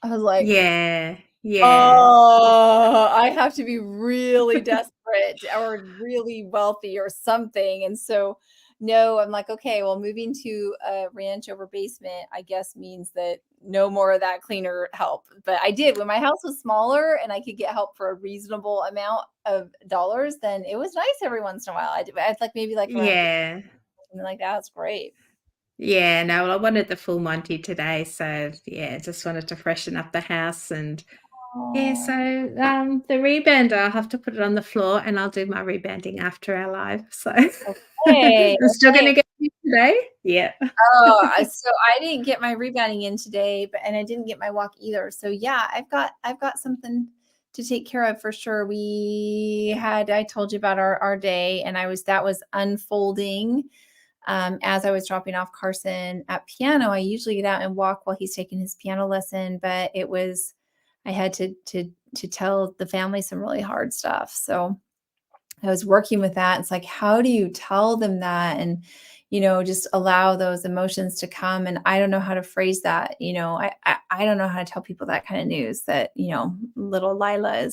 I was like, yeah, yeah, oh, I have to be really desperate or really wealthy or something. And so, no, I'm like, okay, well, moving to a ranch over basement, I guess means that no more of that cleaner help. But I did when my house was smaller and I could get help for a reasonable amount of dollars, then it was nice every once in a while. I'd like maybe like around yeah. something like that. It's great. Yeah, no, well, I wanted the full Monty today, so yeah, just wanted to freshen up the house and yeah, so Oh, the reband, I'll have to put it on the floor and I'll do my rebanding after our live. So okay. I'm still Okay. gonna get you today. Yeah. Oh, so I didn't get my rebounding in today, but and I didn't get my walk either. So yeah, I've got something to take care of for sure. I told you about our day, and that was unfolding as I was dropping off Carson at piano. I usually get out and walk while he's taking his piano lesson, but I had to tell the family some really hard stuff. So I was working with that. It's like, how do you tell them that? And, just allow those emotions to come. And I don't know how to phrase that. I don't know how to tell people that kind of news that, little Lila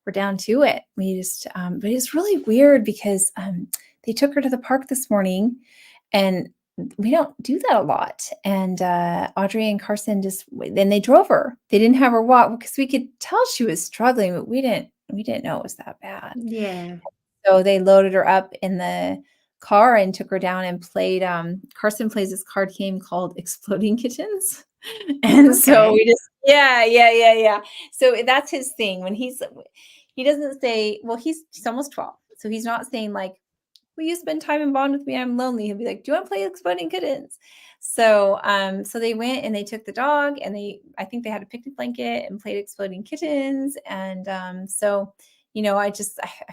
we're down to it. But it's really weird because they took her to the park this morning and we don't do that a lot. And Audrey and Carson then they drove her. They didn't have her walk because we could tell she was struggling, but we didn't know it was that bad. Yeah. So they loaded her up in the car and took her down and played, Carson plays this card game called Exploding Kittens. And so Okay. we just yeah, yeah, yeah, yeah. So that's his thing when he doesn't say, well, he's almost 12. So he's not saying like, "Will you spend time and bond with me? I'm lonely." He'll be like, "Do you want to play Exploding Kittens?" So they went and they took the dog and I think they had a picnic blanket and played Exploding Kittens. And I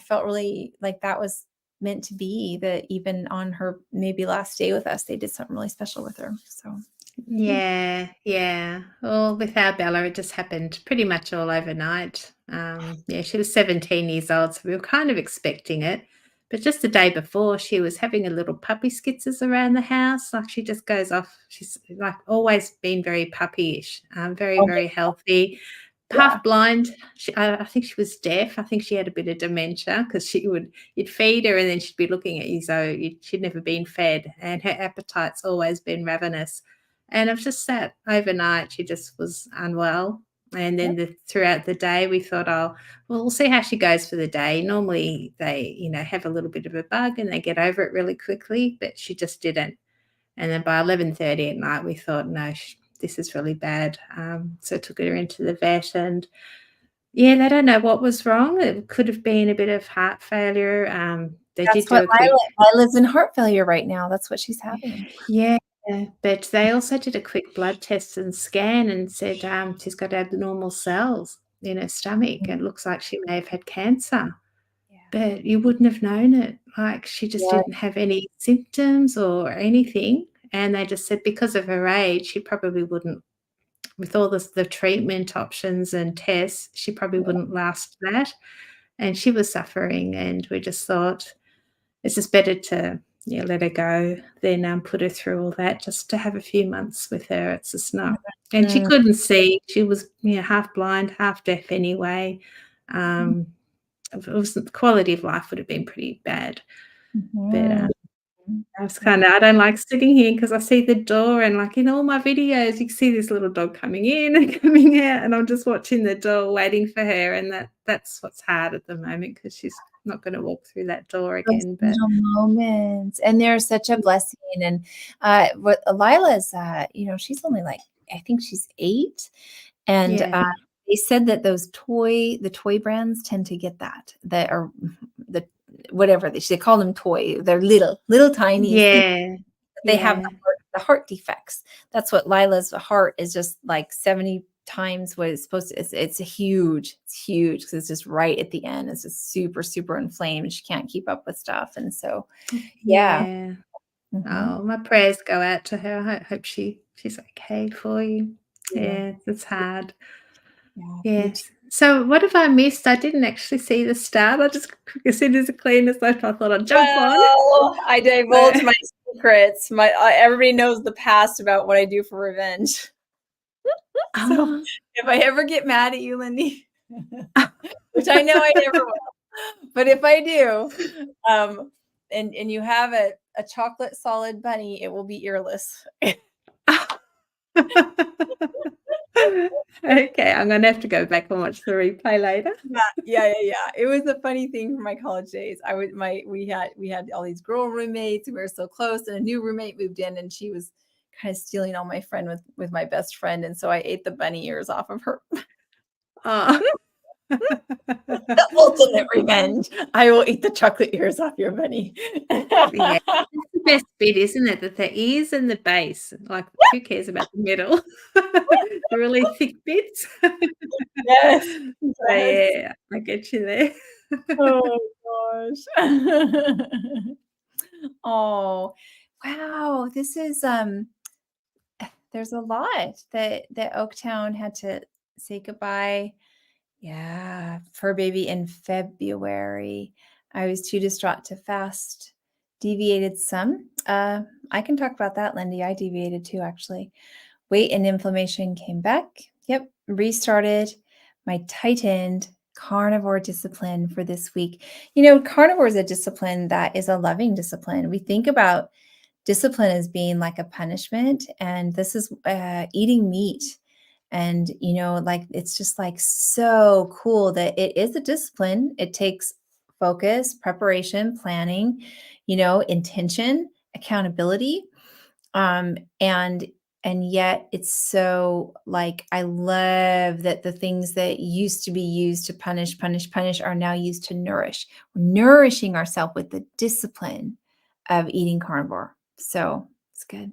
felt really like that was meant to be, that even on her maybe last day with us, they did something really special with her. So yeah. Yeah, yeah. Well, with our Bella, it just happened pretty much all overnight. Yeah, she was 17 years old, so we were kind of expecting it. But just the day before, she was having a little puppy skitzes around the house. Like she just goes off. She's like always been very puppyish, very, Oh very healthy, yeah. half blind. I think she was deaf. I think she had a bit of dementia because you'd feed her and then she'd be looking at you, so she'd never been fed, and her appetite's always been ravenous. And I've just sat overnight. She just was unwell. And then Yep. throughout the day, we thought, oh, well, we'll see how she goes for the day. Normally, they, have a little bit of a bug and they get over it really quickly, but she just didn't. And then by 11:30 at night, we thought, no, this is really bad. So took her into the vet, and yeah, they don't know what was wrong. It could have been a bit of heart failure. They did That's do what a quick Lila's in heart failure right now. That's what she's having. Yeah, but they also did a quick blood test and scan and said, she's got abnormal cells in her stomach. It looks like she may have had cancer, Yeah. but you wouldn't have known it. Like, she just Yeah. didn't have any symptoms or anything, and they just said because of her age, she probably wouldn't, with all the treatment options and tests, she probably wouldn't last that, and she was suffering, and we just thought it's just better to, yeah, let her go than, put her through all that just to have a few months with her. It's just not, and she Mm, couldn't see. She was, half blind, half deaf anyway. mhm, Um, it was the quality of life would have been pretty bad. But, mhm. I was Yeah. kinda I don't like sitting here because I see the door and, like, in all my videos, you can see this little dog coming in and coming out, and I'm just watching the door waiting for her, and that's what's hard at the moment because she's not gonna walk through that door Those again, but little moments, and they're such a blessing. And what Lila's, she's only like, I think she's 8, and yeah. they said that the toy brands tend to get that are the whatever they call them toy. They're little tiny things. Yeah, They have yeah, the heart defects. That's what Lila's heart is, just like 70. times what it's supposed to. It's huge. It's huge because it's just right at the end. It's just super, super inflamed. She can't keep up with stuff, and so yeah. Yeah. Mhm. Oh, my prayers go out to her. I hope she's okay for you. Yeah. Yeah, it's hard. Yeah, me too. Yes. So what have I missed? I didn't actually see the start. I just as soon as the cleaners left, I thought I'd jump on. Well, I So divulge my secrets. Everybody knows the past about what I do for revenge. So oh, if I ever get mad at you, Lindy, which I know I never will, but if I do, and you have a chocolate solid bunny, it will be earless. Okay, I'm gonna have to go back and watch the replay later. Yeah. It was a funny thing from my college days. We had all these girl roommates, we were so close, and a new roommate moved in, and she was kind of stealing all my friend with my best friend, and so I ate the bunny ears off of her. Oh. The ultimate revenge. I will eat the chocolate ears off your bunny. Yeah, that's the best bit, isn't it? That the ears and the base, like, who cares about the middle? The really thick bits. Yes. So, Yes. yeah, I get you there. Oh gosh. Oh, wow. This is there's a lot that Oaktown had to say goodbye. Yeah, fur baby in February. I was too distraught to fast. Deviated some. I can talk about that, Lindy. I deviated too, actually. Weight and inflammation came back. Yep, restarted my tightened carnivore discipline for this week. Carnivore is a discipline that is a loving discipline. We think about discipline as being like a punishment, and this is eating meat. And, like, it's just like so cool that it is a discipline. It takes focus, preparation, planning, intention, accountability. And yet it's so like, I love that the things that used to be used to punish are now used to nourish. We're nourishing ourselves with the discipline of eating carnivore. So it's good.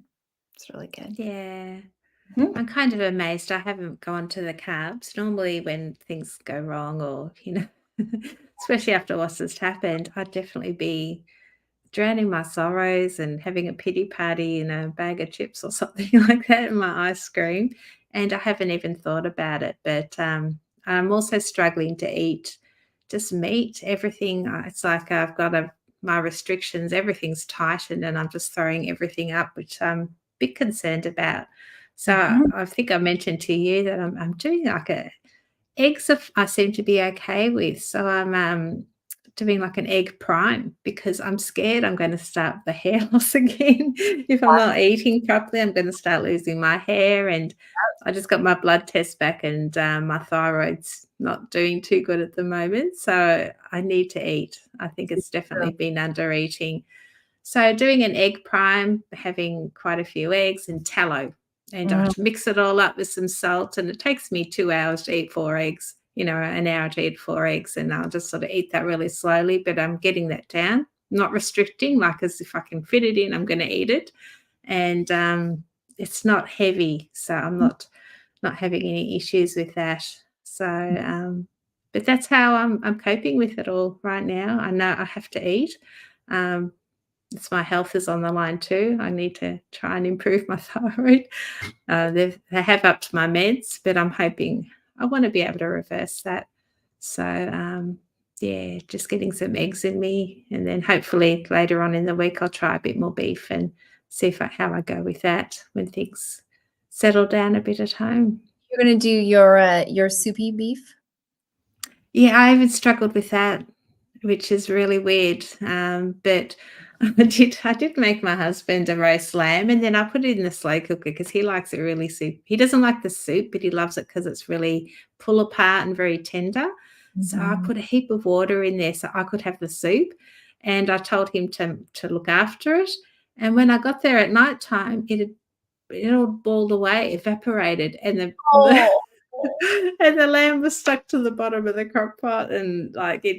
It's really good. Yeah. Mhm. I'm kind of amazed I haven't gone to the carbs. Normally when things go wrong or, especially after what's just happened, I'd definitely be drowning my sorrows and having a pity party in a bag of chips or something like that in my ice cream, and I haven't even thought about it, but, I'm also struggling to eat just meat, everything, it's like I've got my restrictions, everything's tightened, and I'm just throwing everything up, which I'm a bit concerned about. So, Mhm. I think I mentioned to you that I'm doing like a eggs I seem to be okay with, so I'm, doing like an egg prime because I'm scared I'm gonna start the hair loss again. If I'm not eating properly, I'm gonna start losing my hair, and I just got my blood test back and, my thyroid's not doing too good at the moment, so I need to eat. I think it's definitely been under eating. So doing an egg prime, having quite a few eggs and tallow, and I have Mm, to mix it all up with some salt, and it takes me 2 hours to eat 4 eggs, an hour to eat 4 eggs, and I'll just sort of eat that really slowly, but I'm getting that down, not restricting, like, as if I can fit it in, I'm gonna eat it, and, it's not heavy, so I'm not having any issues with that. So, but that's how I'm coping with it all right now. I know I have to eat. Um, it's my health is on the line too. I need to try and improve my thyroid. They have upped my meds, but I'm hoping I want to be able to reverse that. So, yeah, just getting some eggs in me, and then hopefully later on in the week I'll try a bit more beef and see how I go with that when things settle down a bit at home. you're gonna do your soupy beef? Yeah, I even struggled with that, which is really weird. But I did make my husband a roast lamb, and then I put it in the slow cooker because he likes it really soup. He doesn't like the soup, but he loves it because it's really pull apart and very tender. So I Mhm. put a heap of water in there so I could have the soup, and I told him to look after it. And when I got there at night time, it all boiled away, evaporated, and the Oh. and the lamb was stuck to the bottom of the crock pot, and, like, he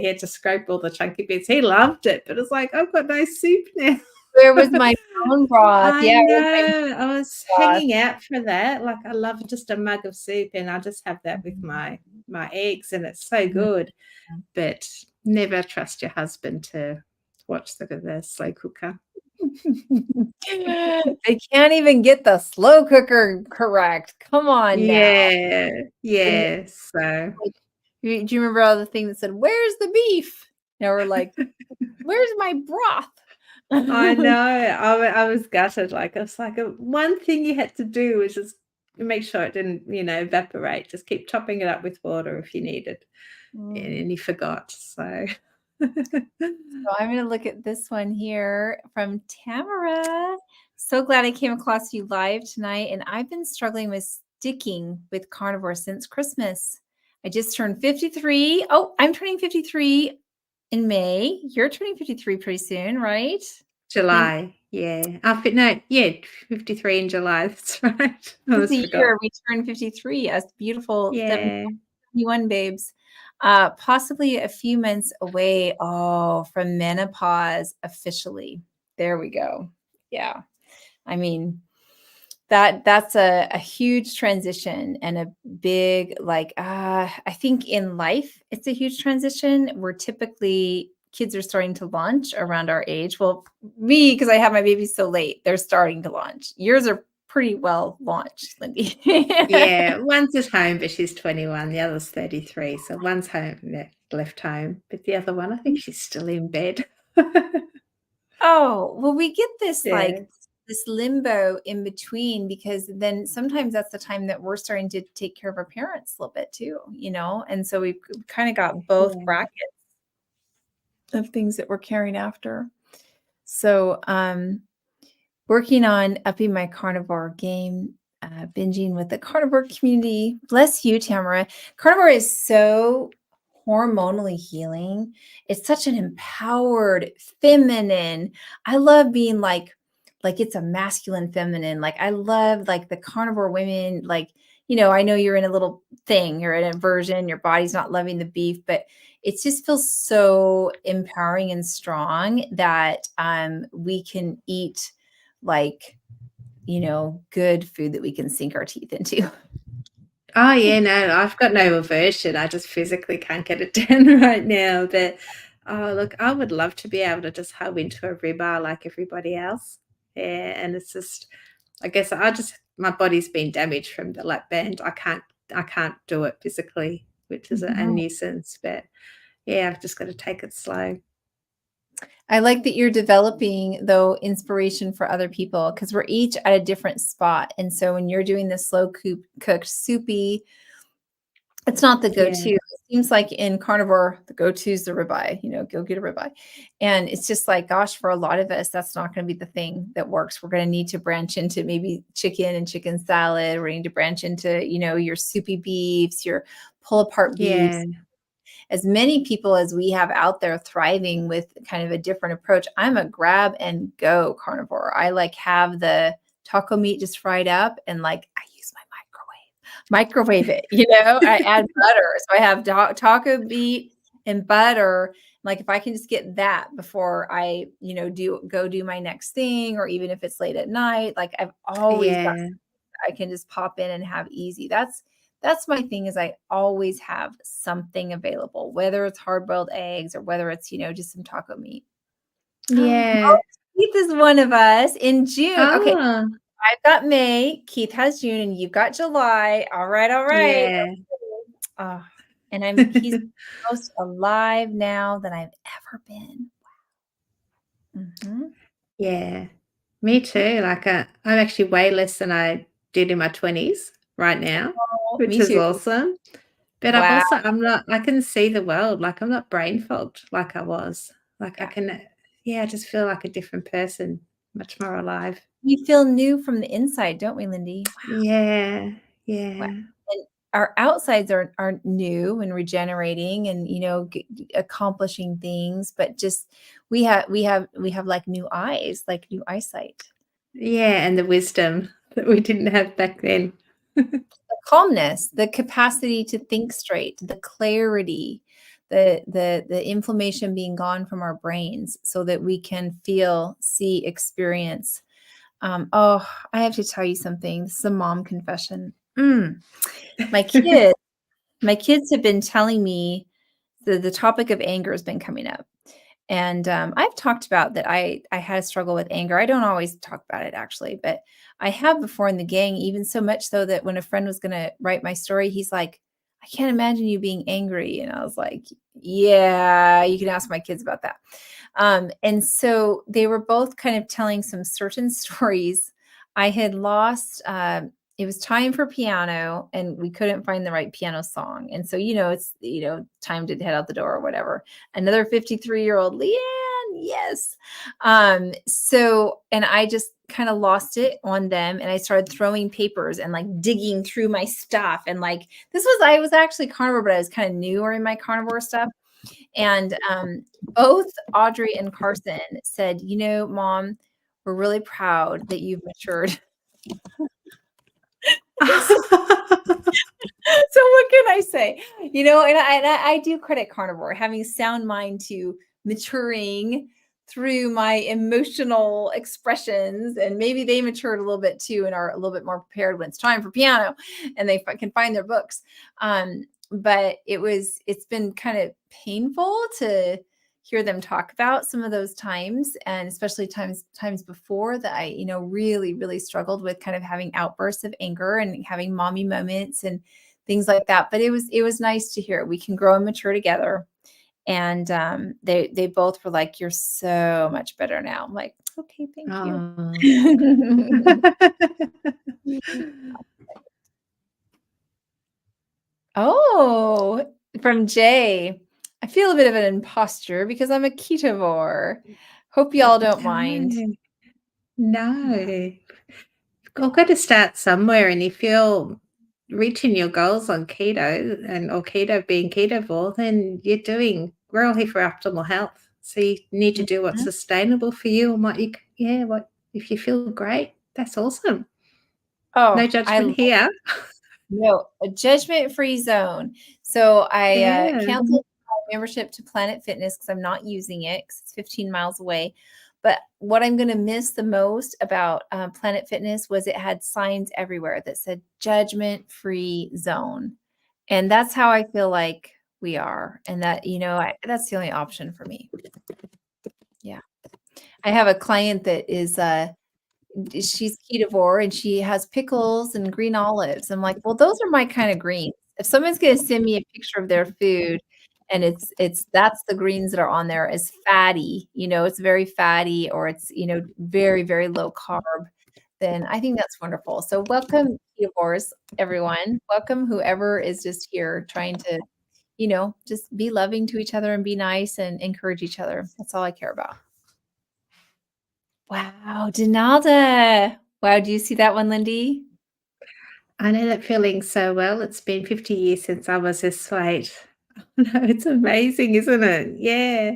had to scrape all the chunky bits. He loved it, but it's like, "I've got no soup now." Where was my bone broth? I Yeah, where's my know. I was broth? hanging out for that. Like, I love just a mug of soup, and I just have that with my eggs, and it's so Mhm. good. But never trust your husband to watch the slow cooker. They can't even get the slow cooker correct. Come on now. Yeah, And then, yeah, so like, do you remember all the thing that said, "Where's the beef?" Now we're like, "Where's my I broth?" know, I was gutted, like, I was like, one thing you had to do was just make sure it didn't, evaporate, just keep topping it up with water if you needed, Mm. and you forgot, so So I'm gonna look at this one here from Tamara. So glad I came across you live tonight, and I've been struggling with sticking with carnivore since Christmas. I just turned 53. Oh, I'm turning 53 in May. You're turning 53 pretty soon, right? Lindsay, July, yeah. No, yeah, 53 in July, that's right. I it's almost a forgot. year we turn 53 as beautiful Yeah, 71 babes. Possibly a few months away. Oh, from menopause officially. There we go. Yeah. I mean, that's a huge transition and a big like I think in life it's a huge transition. We're typically kids are starting to launch around our age. Well, me because I have my babies so late, they're starting to launch. Yours are pretty well launched, Lindy. yeah, one's at home, but she's 21, the other's 33, so one's home left home, but the other one, I think she's still in bed. Oh, well, we get this like Yeah, this limbo in between because then sometimes that's the time that we're starting to take care of our parents a little bit too, and so we've kind of got both yeah. brackets of things that we're carrying after. So, working on upping my carnivore game, binging with the carnivore community. Bless you, Tamara. Carnivore is so hormonally healing. It's such an empowered, feminine. I love being like it's a masculine feminine. Like I love like the carnivore women. Like I know you're in a little thing. You're in a version. Your body's not loving the beef, but it just feels so empowering and strong that we can eat like, good food that we can sink our teeth into. Oh, yeah, no, I've got no aversion, I just physically can't get it down right now, but, oh, look, I would love to be able to just hop into a ribeye like everybody else. Yeah, and it's just I guess my body's been damaged from the lap band. I can't do it physically, which is a Mhm. nuisance, but yeah, I've just gotta take it slow. I like that you're developing, though, inspiration for other people because we're each at a different spot. And so when you're doing the slow cooked soupy, it's not the Yeah, go-to. It seems like in carnivore, the go-to is the ribeye, go get a ribeye. And it's just like, gosh, for a lot of us, that's not going to be the thing that works. We're going to need to branch into maybe chicken and chicken salad. We're going to branch into, your soupy beefs, your pull apart yeah, beefs. As many people as we have out there thriving with kind of a different approach, I'm a grab and go carnivore. I like have the taco meat just fried up and like I use my microwave it, I add butter. So I have taco meat and butter. Like if I can just get that before I, do my next thing, or even if it's late at night, like I've always got yeah, I can just pop in and have easy. That's my thing is I always have something available, whether it's hard-boiled eggs or whether it's, just some taco meat. yeah. Oh, Keith is one of us in June. Okay, Oh, I've got May, Keith has June, and you've got July. All right, all right. yeah. Oh, and he's most alive now than I've ever been. Mhm. Yeah, me too, like, I'm actually way less than I did in my 20s right now, Oh, which me is too. awesome. But Wow. I'm not I can see the world, like, I'm not brain fogged like I was. Like, I Yeah. can yeah, I just feel like a different person, much more alive. We feel new from the inside, don't we, Lindy? Yeah, Wow. yeah, And our outsides are new and regenerating and, accomplishing things, but just we have like new eyes, like new eyesight. yeah, and the wisdom that we didn't have back then. The calmness, the capacity to think straight, the clarity, the inflammation being gone from our brains so that we can feel, see, experience. Oh, I have to tell you something. This is a mom confession. My kids, my kids have been telling me the topic of anger has been coming up. And I've talked about that I had a struggle with anger. I don't always talk about it actually, but I have before in the gang, even so much so that when a friend was going to write my story, he's like, I can't imagine you being angry. And I was like, yeah, you can ask my kids about that. And so they were both kind of telling some certain stories. I had lost, it was time for piano and we couldn't find the right piano song. And so, it's, time to head out the door or whatever. Another 53-year-old Leanne, yes. And I just kind of lost it on them and I started throwing papers and like digging through my stuff. And like, I was actually carnivore, but I was kind of newer in my carnivore stuff. And both Audrey and Carson said, Mom, we're really proud that you've matured. So what can I say? And I do credit Carnivore having sound mind to maturing through my emotional expressions, and maybe they matured a little bit too and are a little bit more prepared when it's time for piano and they can find their books. But it's been kind of painful to hear them talk about some of those times, and especially times before that I, really, really struggled with kind of having outbursts of anger and having mommy moments and things like that. But it was nice to hear we can grow and mature together. And they both were like, "You're so much better now." I'm like, "Okay, thank you." Oh, from Jay. I feel a bit of an imposter because I'm a ketovore. Hope y'all don't mind. No. I've got to start somewhere, and if you're reaching your goals on keto or keto being ketovore, then we're all here for optimal health. So you need to do what's Mhm. sustainable for you and what if you feel great, that's awesome. No Oh, judgment here. no, a judgment-free zone. So I Yeah. canceled my membership to Planet Fitness because I'm not using it because it's 15 miles away. But what I'm going to miss the most about Planet Fitness was it had signs everywhere that said judgment-free zone. And that's how I feel like we are. And that, that's the only option for me. Yeah. I have a client that is she's ketovore and she has pickles and green olives. I'm like, well, those are my kind of greens. If someone's going to send me a picture of their food and that's the greens that are on there as fatty, it's very fatty or it's, very, very low carb, then I think that's wonderful. So welcome ketovores, everyone. Welcome whoever is just here trying to, just be loving to each other and be nice and encourage each other. That's all I care about. Wow, Donalda. Wow, do you see that one, Lindy? I know that feeling so well. It's been 50 years since I was this weight. No, it's amazing, isn't it? Yeah.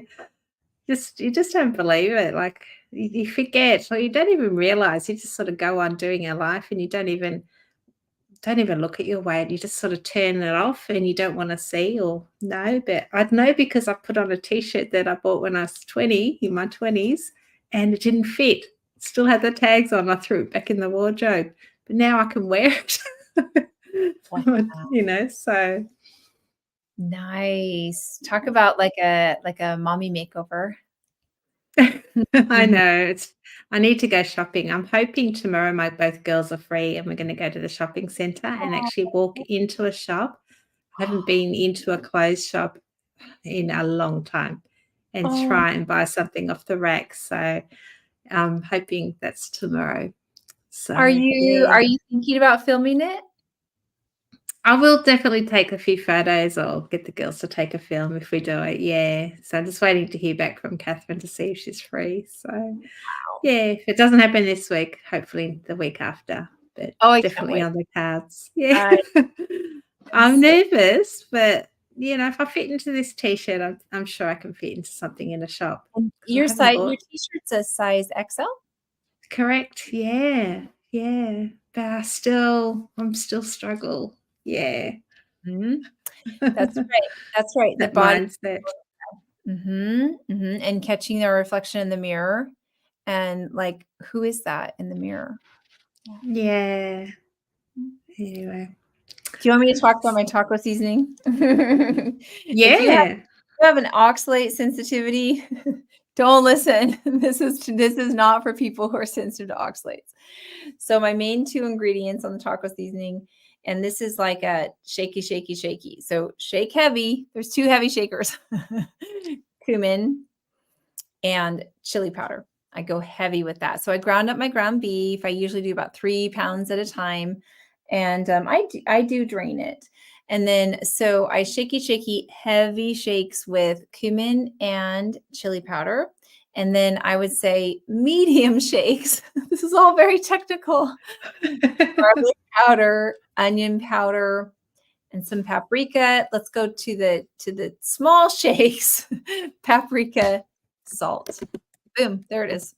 You just don't believe it. Like you forget, or you don't even realize. You just sort of go on doing your life, and you don't even look at your weight. You just sort of turn it off, and you don't want to see or know. But I'd know because I put on a T-shirt that I bought when I was 20, in my 20s, and it didn't fit. It still had the tags on. I threw it back in the wardrobe, but now I can wear it. Wow. So Nice. Talk about like a mommy makeover. I know. I need to go shopping. I'm hoping tomorrow my both girls are free and we're gonna go to the shopping center and actually walk into a shop. I haven't been into a clothes shop in a long time and Oh, try and buy something off the rack. So I'm hoping that's tomorrow. are So you yeah. are you thinking about filming it? I will definitely take a few photos or get the girls to take a film if we do it. Yeah. So I'm just waiting to hear back from Catherine to see if she's free. So yeah, if it doesn't happen this week, hopefully the week after, but Oh, I can't definitely wait. on the cards. Yeah. I am I'm so nervous, but if I fit into this T-shirt, I'm sure I can fit into something in a shop and because I your haven't size, your bought. t-shirt's a size XL? Correct. Yeah. Yeah. But I'm still struggle. Yeah. Mhm. That's right. That's right. The That body. mindset. Mhm, mhm, and catching their reflection in the mirror and, like, who is that in the mirror? Yeah. Yeah. Mm. Anyway. Do you want me to talk about my taco seasoning? If Yeah. you have an oxalate sensitivity, don't listen. This is not for people who are sensitive to oxalates. So my main 2 ingredients on the taco seasoning, and this is like a shaky, shaky, shaky. So shake heavy. There's 2 heavy shakers. Cumin and chili powder. I go heavy with that. So I ground up my ground beef. I usually do about 3 pounds at a time, and, I do drain it. And then so I shaky, shaky, heavy shakes with cumin and chili powder, and then I would say medium shakes. This is all very technical. Garlic powder, onion powder, and some paprika. Let's go to the small shakes. Paprika, salt. Boom, there it is.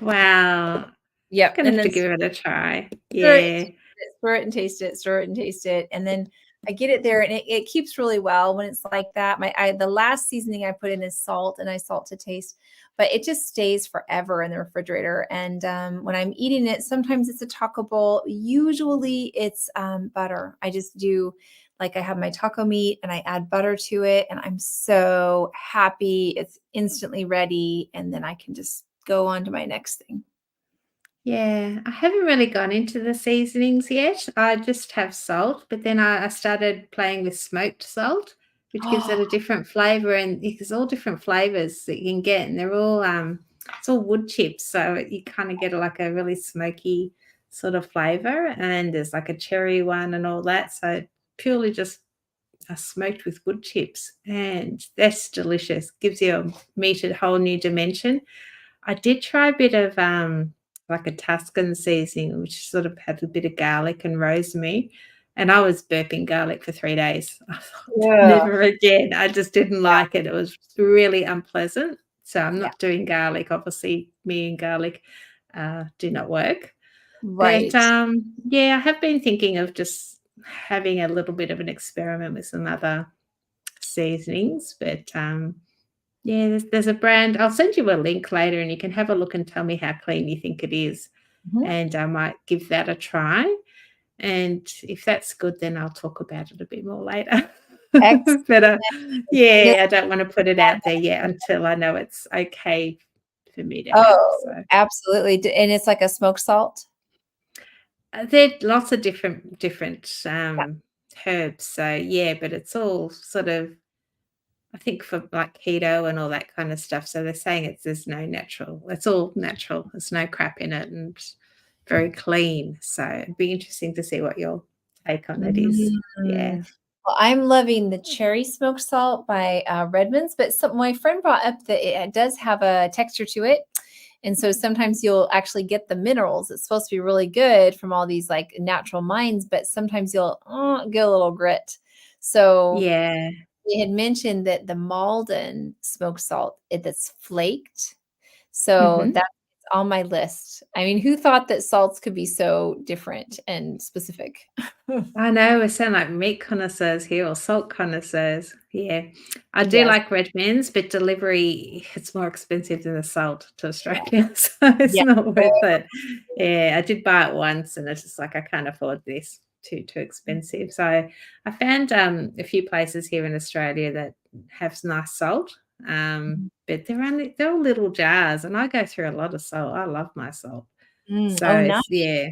Wow. Yep, Gonna and have then to give it a try. stir it, Yeah. stir it and taste it, stir it and taste it, and then I get it there, and it keeps really well when it's like that. The last seasoning I put in is salt, and I salt to taste, but it just stays forever in the refrigerator. And when I'm eating it, sometimes it's a taco bowl. Usually, it's butter. I just do like I have my taco meat, and I add butter to it, and I'm so happy. It's instantly ready, and then I can just go on to my next thing. Yeah, I haven't really gone into the seasonings yet. I just have salt, but then I started playing with smoked salt, which gives it a different flavor, and there's all different flavors that you can get, and they're all it's all wood chips, so you kind of get like a really smoky sort of flavor, and there's like a cherry one and all that. So purely just smoked with wood chips, and that's delicious. Gives your meat a whole new dimension. I did try a bit of, like a Tuscan seasoning, which sort of had a bit of garlic and rosemary, and I was burping garlic for 3 days. I thought, Yeah. "Never again." I just didn't Yeah, like it. It was really unpleasant, so I'm yeah. not doing garlic. Obviously, me and garlic, do not work. But, Right. yeah, I have been thinking of just having a little bit of an experiment with some other seasonings, but, yeah, there's a brand. I'll send you a link later, and you can have a look and tell me how clean you think it is, Mhm. and I might give that a try, and if that's good, then I'll talk about it a bit more later. Excellent. But, And yeah, I don't wanna put it out there yet until I know it's okay for me to have, oh, so absolutely, d and it's like a smoked salt? There are lots of different, Yeah. herbs, so, yeah, but it's all sort of I think for, like, keto and all that kind of stuff, so they're saying there's no natural it's all natural, there's no crap in it and very clean, so it'd be interesting to see what your take on it is. Mm. Yeah. Well, I'm loving the cherry smoked salt by, Redmond's, but my friend brought up that it does have a texture to it, and so sometimes you'll actually get the minerals. It's supposed to be really good from all these, like, natural mines, but sometimes you'll, get a little grit. So Yeah. they had mentioned that the Malden smoked salt, that's flaked. So Mhm. that's on my list. I mean, who thought that salts could be so different and specific? I know we sound like meat connoisseurs here or salt connoisseurs. Yeah. I do Yes. like red Redmond's, but delivery, it's more expensive than the salt to Yeah. Australia, so it's Yeah. not worth it. Yeah, I did buy it once and it's just like, I can't afford this, too expensive. So I found, a few places here in Australia that have nice salt, but they're all little jars, and I go through a lot of salt. I love my salt. So Oh, nice. it's yeah.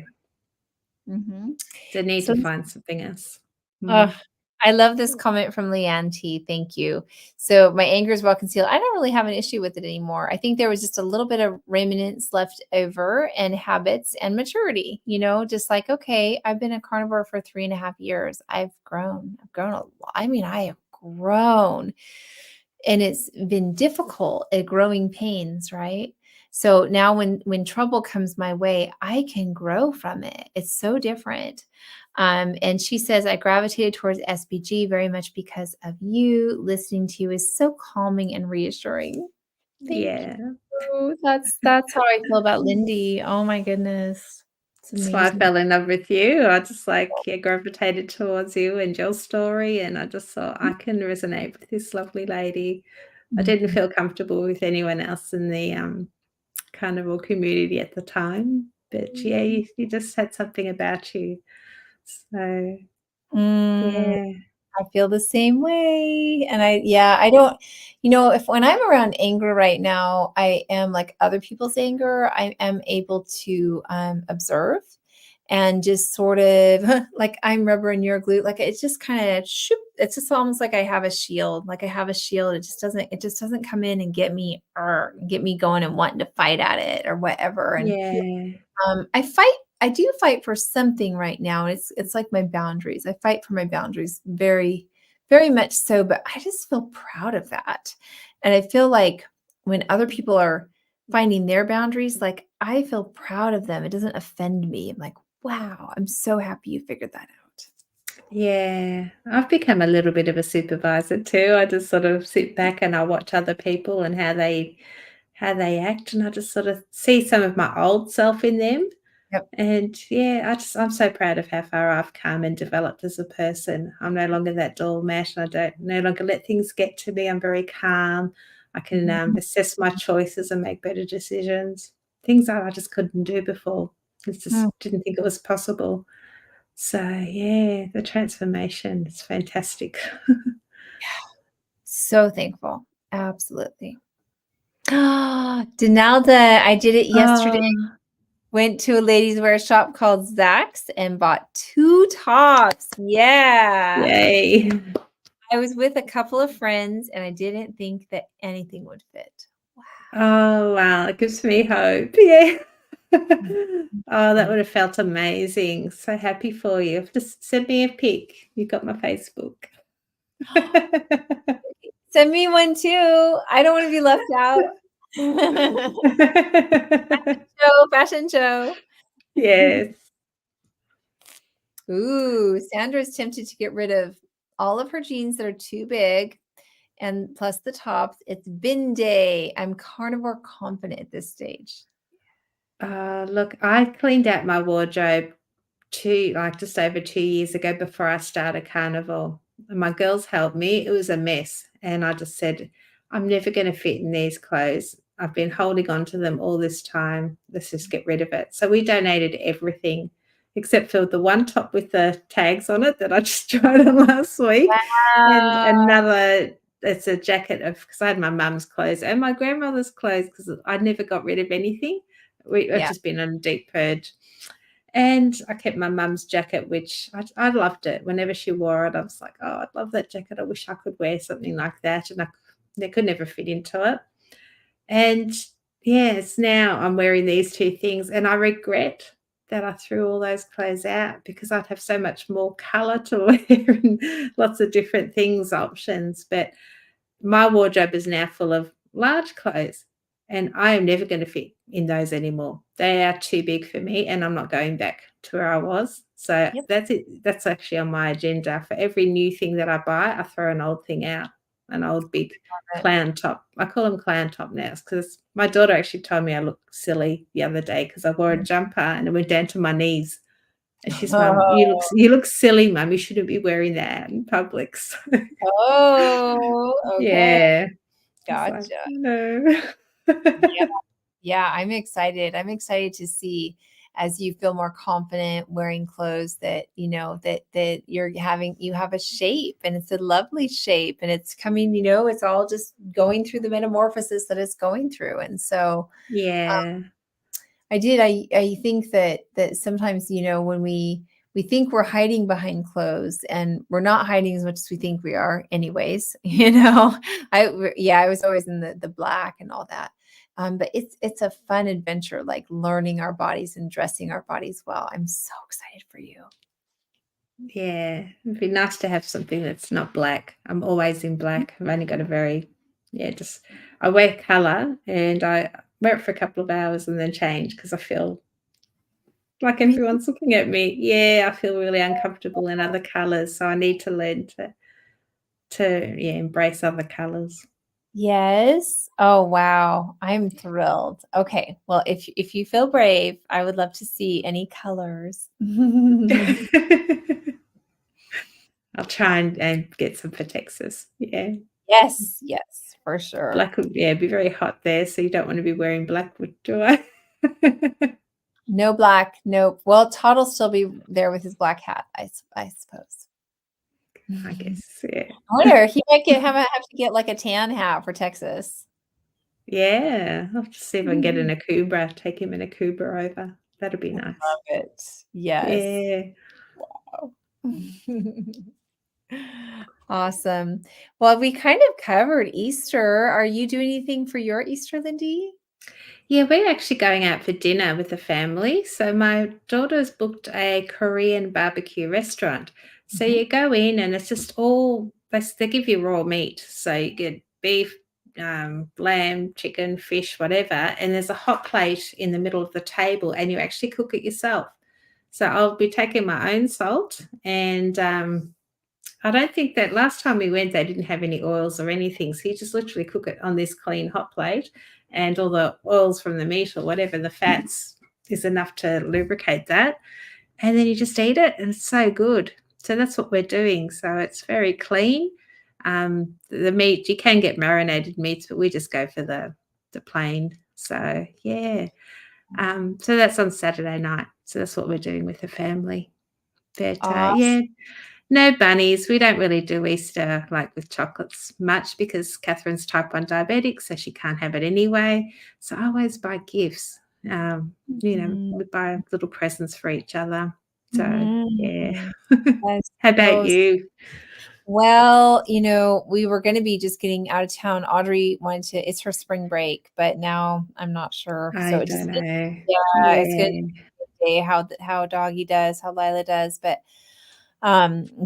Mhm. So need So to this find something else. ugh, Mm. I love this comment from Leanne T. Thank you. So my anger is well concealed. I don't really have an issue with it anymore. I think there was just a little bit of remnants left over and habits and maturity, just like, okay, I've been a carnivore for 3.5 years. I've grown. I've grown a lot. I mean, I have grown. And it's been difficult at growing pains, right? So now when trouble comes my way, I can grow from it. It's so different. And she says, I gravitated towards SBG very much because of you. Listening to you is so calming and reassuring. Thank Yeah. you. That's how I feel about Lindy. Oh my goodness. It's That's why I amazing. fell in love with you. I just like, yeah, gravitated towards you and your story, and I just thought I can resonate with this lovely lady. I didn't Mhm. feel comfortable with anyone else in the carnival community at the time, but yeah, you just had something about you. So Mm. yeah, I feel the same way. And yeah, I don't, if when I'm around anger right now, I am like other people's anger, I am able to observe and just sort of like I'm rubber and you're glue. Like it's just kind of, it's just almost like I have a shield. Like I have a shield. It just doesn't come in and get me going and wanting to fight at it or whatever. And yeah, I do fight for something right now. It's like my boundaries. I fight for my boundaries very, very much so, but I just feel proud of that. And I feel like when other people are finding their boundaries, like I feel proud of them. It doesn't offend me. I'm like, wow, I'm so happy you figured that out. yeah. I've become a little bit of a supervisor too. I just sort of sit back and I watch other people and how they act, and I just sort of see some of my old self in them. Yep. And yeah, I'm so proud of how far I've come and developed as a person. I'm no longer that doormat, and I don't no longer let things get to me. I'm very calm. I can Mhm. assess my choices and make better decisions. Things that I just couldn't do before. I Mm. just didn't think it was possible. So yeah, the transformation is fantastic. So thankful. Absolutely. Denalda, I did it yesterday. Oh, Went to a ladies' wear shop called Zach's and bought 2 tops. Yeah. yay. I was with a couple of friends, and I didn't think that anything would fit. Oh, wow, it gives me hope. Yeah. Oh, that Mhm. would have felt amazing. So happy for you. Just send me a pic. You got my Facebook. Send me one too. I don't wanna be left out. Fashion show. Yes. Ooh, Sandra's tempted to get rid of all of her jeans that are too big and plus the tops. It's bin day. I'm carnivore confident at this stage. Look, I cleaned out my wardrobe just over 2 years ago before I started Carnivore. And my girls helped me. It was a mess, and I just said, "I'm never gonna fit in these clothes. I've been holding on to them all this time. Let's just get rid of it." So we donated everything except for the one top with the tags on it that I just tried on last week, and Wow. another it's a jacket of because I had my mum's clothes and my grandmother's clothes because I never got rid of anything. I've Yeah. just been on a deep purge. And I kept my mum's jacket, which I loved it. Whenever she wore it, I was like, "Oh, I'd love that jacket. I wish I could wear something like that." And they could never fit into it. And yes, now I'm wearing these 2 things, and I regret that I threw all those clothes out because I'd have so much more colour to wear and lots of different things options. But my wardrobe is now full of large clothes, and I am never gonna fit in those anymore. They are too big for me, and I'm not going back to where I was. So Yep. that's it. That's actually on my agenda. For every new thing that I buy, I throw an old thing out, an old big Love it. clown top. I call them clown top now because my daughter actually told me I look silly the other day because I wore a jumper and it went down to my knees. And she's, "Mum, Oh, you look silly, mum. You shouldn't be wearing that in public." So oh, okay. yeah. It's like, Gotcha. "No." Yeah, yeah, I'm excited. I'm excited to see as you feel more confident wearing clothes that, that you have a shape and it's a lovely shape and it's coming, it's all just going through the metamorphosis that it's going through. And so Yeah, I think that sometimes, when we think we're hiding behind clothes and we're not hiding as much as we think we are anyways, yeah, I was always in the black and all that. But it's a fun adventure, like learning our bodies and dressing our bodies well. I'm so excited for you. yeah. It'd be nice to have something that's not black. I'm always in black. I've only got a very just I wear colour and I wear it for a couple of hours and then change because I feel like Really? everyone's looking at me. Yeah, I feel really uncomfortable in other colours, so I need to learn to embrace other colours. Yes. Oh, wow. I'm thrilled. Okay. Well, if you feel brave, I would love to see any colors. I'll try and get some for Texas. Yeah. Yes, yes, for sure. Black would, yeah, be very hot there, so you don't wanna be wearing black, do I? No black, nope. Well, Todd will still be there with his black hat, I suppose. I I guess, yeah. wonder, he might have to get like a tan hat for Texas. Yeah, I'll have to see if I can get an Love Akubra, take him in a Akubra over. That'd be nice. it. Yes. Yeah. Wow. Awesome. Well, we kind of covered Easter. Are you doing anything for your Easter, Lindy? Yeah, we're actually going out for dinner with the family. So my daughter's booked a Korean barbecue restaurant. So Mhm. you go in and it's just all they give you raw meat. So you get beef, lamb, chicken, fish, whatever, and there's a hot plate in the middle of the table, and you actually cook it yourself. So I'll be taking my own salt, and I don't think that last time we went, they didn't have any oils or anything. So you just literally cook it on this clean hot plate, and all the oils from the meat or whatever, the fats is enough to lubricate that. And then you just eat it, and it's so good. So that's what we're doing. So it's very clean. The meat, you can get marinated meats, but we just go for the plain. So yeah. So that's on Saturday night. So that's what we're doing with the family. But Awesome. yeah, no bunnies. We don't really do Easter like with chocolates much because Catherine's type 1 diabetic, so she can't have it anyway. So I always buy gifts. Mhm. We buy little presents for each other. So yeah. Mhm. That's How about so you? well, we were gonna be just getting out of town. Audrey wanted to it's her spring break, but now I'm not sure. So I it don't just know. yeah, it's gonna Yeah. day how Doggy does, how Lila does, but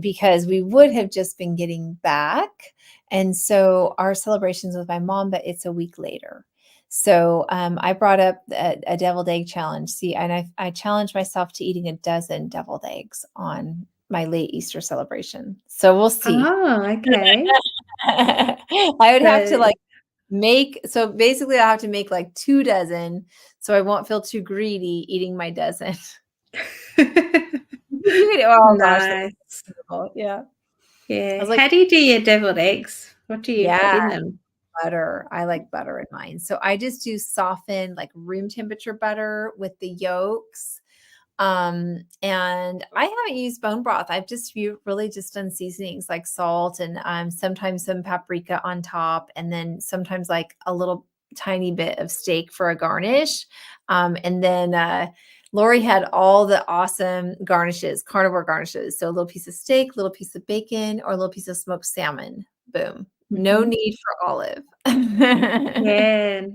because we would have just been getting back. And so our celebrations with my mom, but it's a week later. So I brought up a deviled egg challenge. See, and I challenged myself to eating a dozen deviled eggs on my late Easter celebration. So we'll see. Oh, okay. I would have to So like so basically I'll have to make like 2 dozen so I won't feel too greedy eating my dozen. Oh gosh, that's nice. terrible. Yeah. I Yeah. was like, How do you do your deviled eggs? What do you put yeah, in them? butter. I like butter in mine. So I just do softened like room temperature butter with the yolks. And I haven't used bone broth. I've just really just done seasonings like salt and sometimes some paprika on top, and then sometimes like a little tiny bit of steak for a garnish. And then Lori had all the awesome garnishes, carnivore garnishes. So a little piece of steak, little piece of bacon, or a little piece of smoked salmon. Boom. No Mhm. need for olive. Yeah,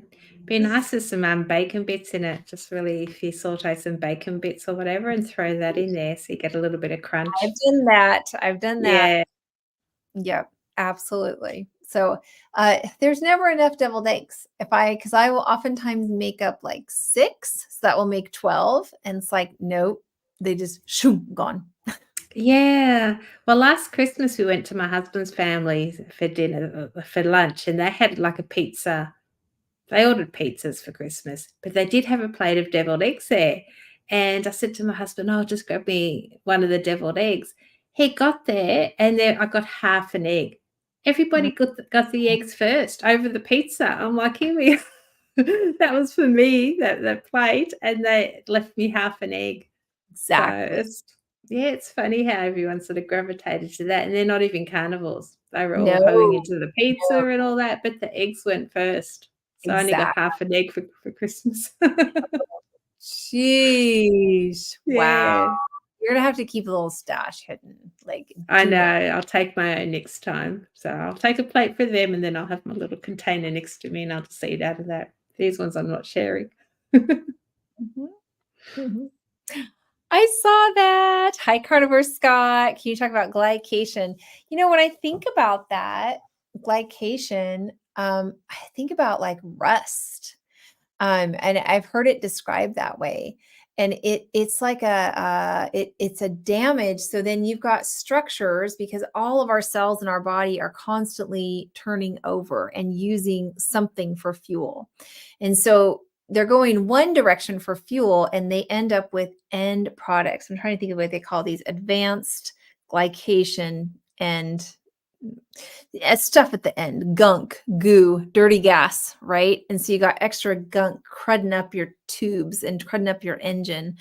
be nice with some, bacon bits in it, just really if you saute some bacon bits or whatever and throw that in there so you get a little bit of I've crunch. done that. I've done that. Yeah. Yep, absolutely. So, there's never enough deviled eggs. Because I will oftentimes make up like 6, so that will make 12, and it's like, nope, they just shoo, gone. Yeah. Well, last Christmas, we went to my husband's family for dinner for lunch, and they had, like, a pizza. They ordered pizzas for Christmas, but they did have a plate of deviled eggs there, and I said to my husband, "Oh, just grab me one of the deviled eggs." He got there, and there I got half an egg. Mm, Everybody got the eggs first over the pizza. I'm like, "Here we that was for me, that plate, and they left me half an egg. So exactly. it's yeah, it's funny how everyone sort of gravitated to that, and they're not even carnivores. They were all hoeing No, into the pizza no, and all that, but the eggs went first. So I only got exact half an egg for Christmas. Jeez, wow. Yeah, You're gonna have to keep a little stash hidden, like, I do know. not I'll take my own next time. So I'll take a plate for them, and then I'll have my little container next to me, and I'll just eat out of that. These ones I'm not sharing. Mhm, mhm. I saw that. Hi, Carnivore Scott. Can you talk about glycation? When I think about that, glycation, I think about like rust. And I've heard it described that way. and it's like it's a damage. So then you've got structures, because all of our cells in our body are constantly turning over and using something for fuel. And so they're going one direction for fuel, and they end up with end products. I'm trying to think of what they call these: advanced glycation and stuff at the end, gunk, goo, dirty gas, right? And so you got extra gunk crudding up your tubes and crudding up your engine.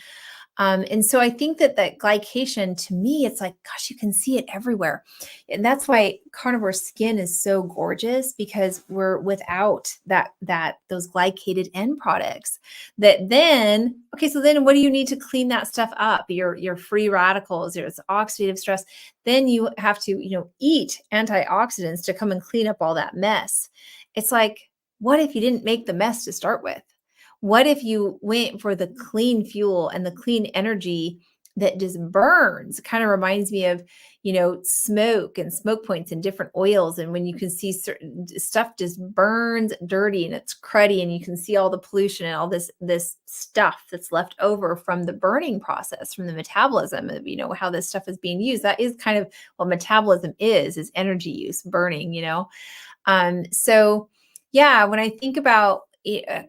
And so I think that glycation, to me, it's like, gosh, you can see it everywhere. And that's why carnivore skin is so gorgeous, because we're without those glycated end products that then, okay, so then what do you need to clean that stuff up? Your free radicals, your oxidative stress. Then you have to, eat antioxidants to come and clean up all that mess. It's like, what if you didn't make the mess to start with? What if you went for the clean fuel and the clean energy that just burns? It kind of reminds me of, smoke and smoke points and different oils. And when you can see certain stuff just burns dirty and it's cruddy, and you can see all the pollution and all this stuff that's left over from the burning process, from the metabolism of, how this stuff is being used. That is kind of what metabolism is energy use, burning, So yeah, when I think about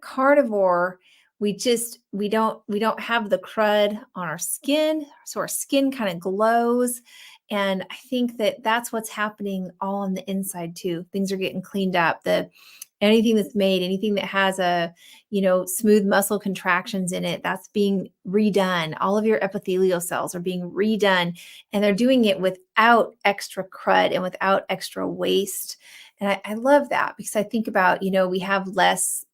carnivore, we don't have the crud on our skin, so our skin kind of glows. And I think that that's what's happening all on the inside too. Things are getting cleaned up. Anything that's made, anything that has smooth muscle contractions in it, that's being redone. All of your epithelial cells are being redone, and they're doing it without extra crud and without extra waste. And I love that, because I think about, we have less,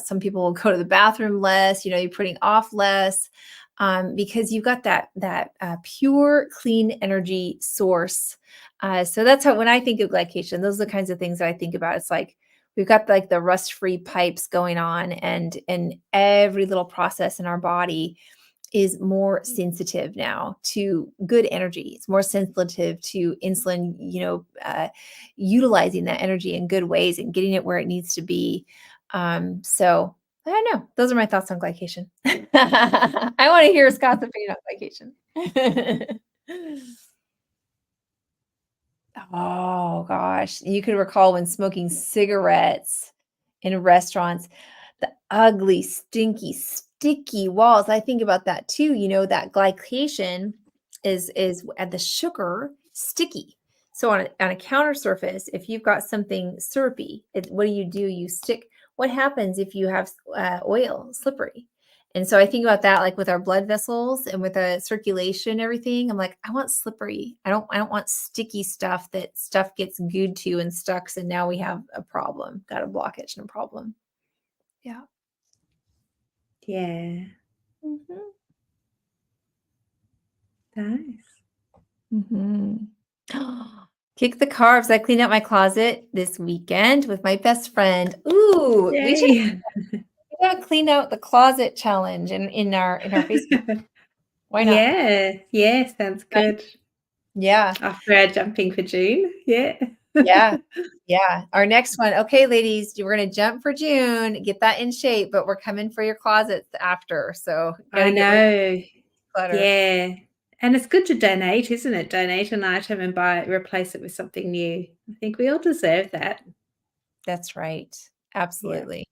some people will go to the bathroom less, you're putting off less, because you've got that pure, clean energy source. So that's how, when I think of glycation, those are the kinds of things that I think about. It's like, we've got like the rust-free pipes going on, and every little process in our body is more sensitive now to good energy. It's more sensitive to insulin, utilizing that energy in good ways and getting it where it needs to be. So I don't know. Those are my thoughts on glycation. I want to hear Scott's opinion on glycation. Oh gosh, you could recall when smoking cigarettes in restaurants, the ugly, stinky, sticky walls. I think about that too. That glycation is at the sugar sticky. So on a counter surface, if you've got something syrupy, what do? You stick. What happens if you have oil, slippery? And so I think about that, like with our blood vessels and with the circulation, everything. I'm like, I want slippery. I don't want sticky stuff that stuff gets glued to and stuck. And now we have a problem, got a blockage and a problem. Yeah. Yeah. Mm-hmm. Nice. Mm-hmm. Kick the carbs. I cleaned out my closet this weekend with my best friend. Ooh, we Yay. gotta clean out the closet challenge in our Facebook. Why not? Yeah. Yeah, sounds Right? good. Yeah. After our jumping for June. Yeah. Yeah. Yeah. Our next one. Okay, ladies, we're going to jump for June, get that in shape, but we're coming for your closets after. So got I to get rid of know. clutter. Yeah. And it's good to donate, isn't it? Donate an item and replace it with something new. I think we all deserve that. That's right. Yeah. Absolutely.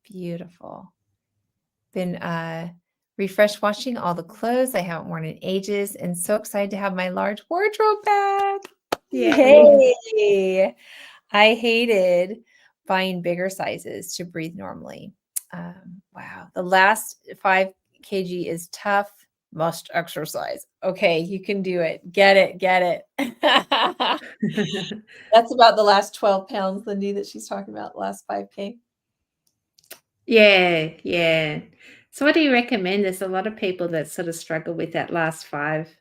Beautiful. Been refresh washing all the clothes I haven't worn in ages, and so excited to have my large wardrobe back. Yay. Yay. I hated buying bigger sizes to breathe normally. Wow. The last 5 kg is tough. Must exercise. Okay, you can do it. Get it. Get it. That's about the last 12 pounds, Lindy, that she's talking about, last 5K. Yeah, yeah. So what do you recommend? There's a lot of people that sort of struggle with that last 5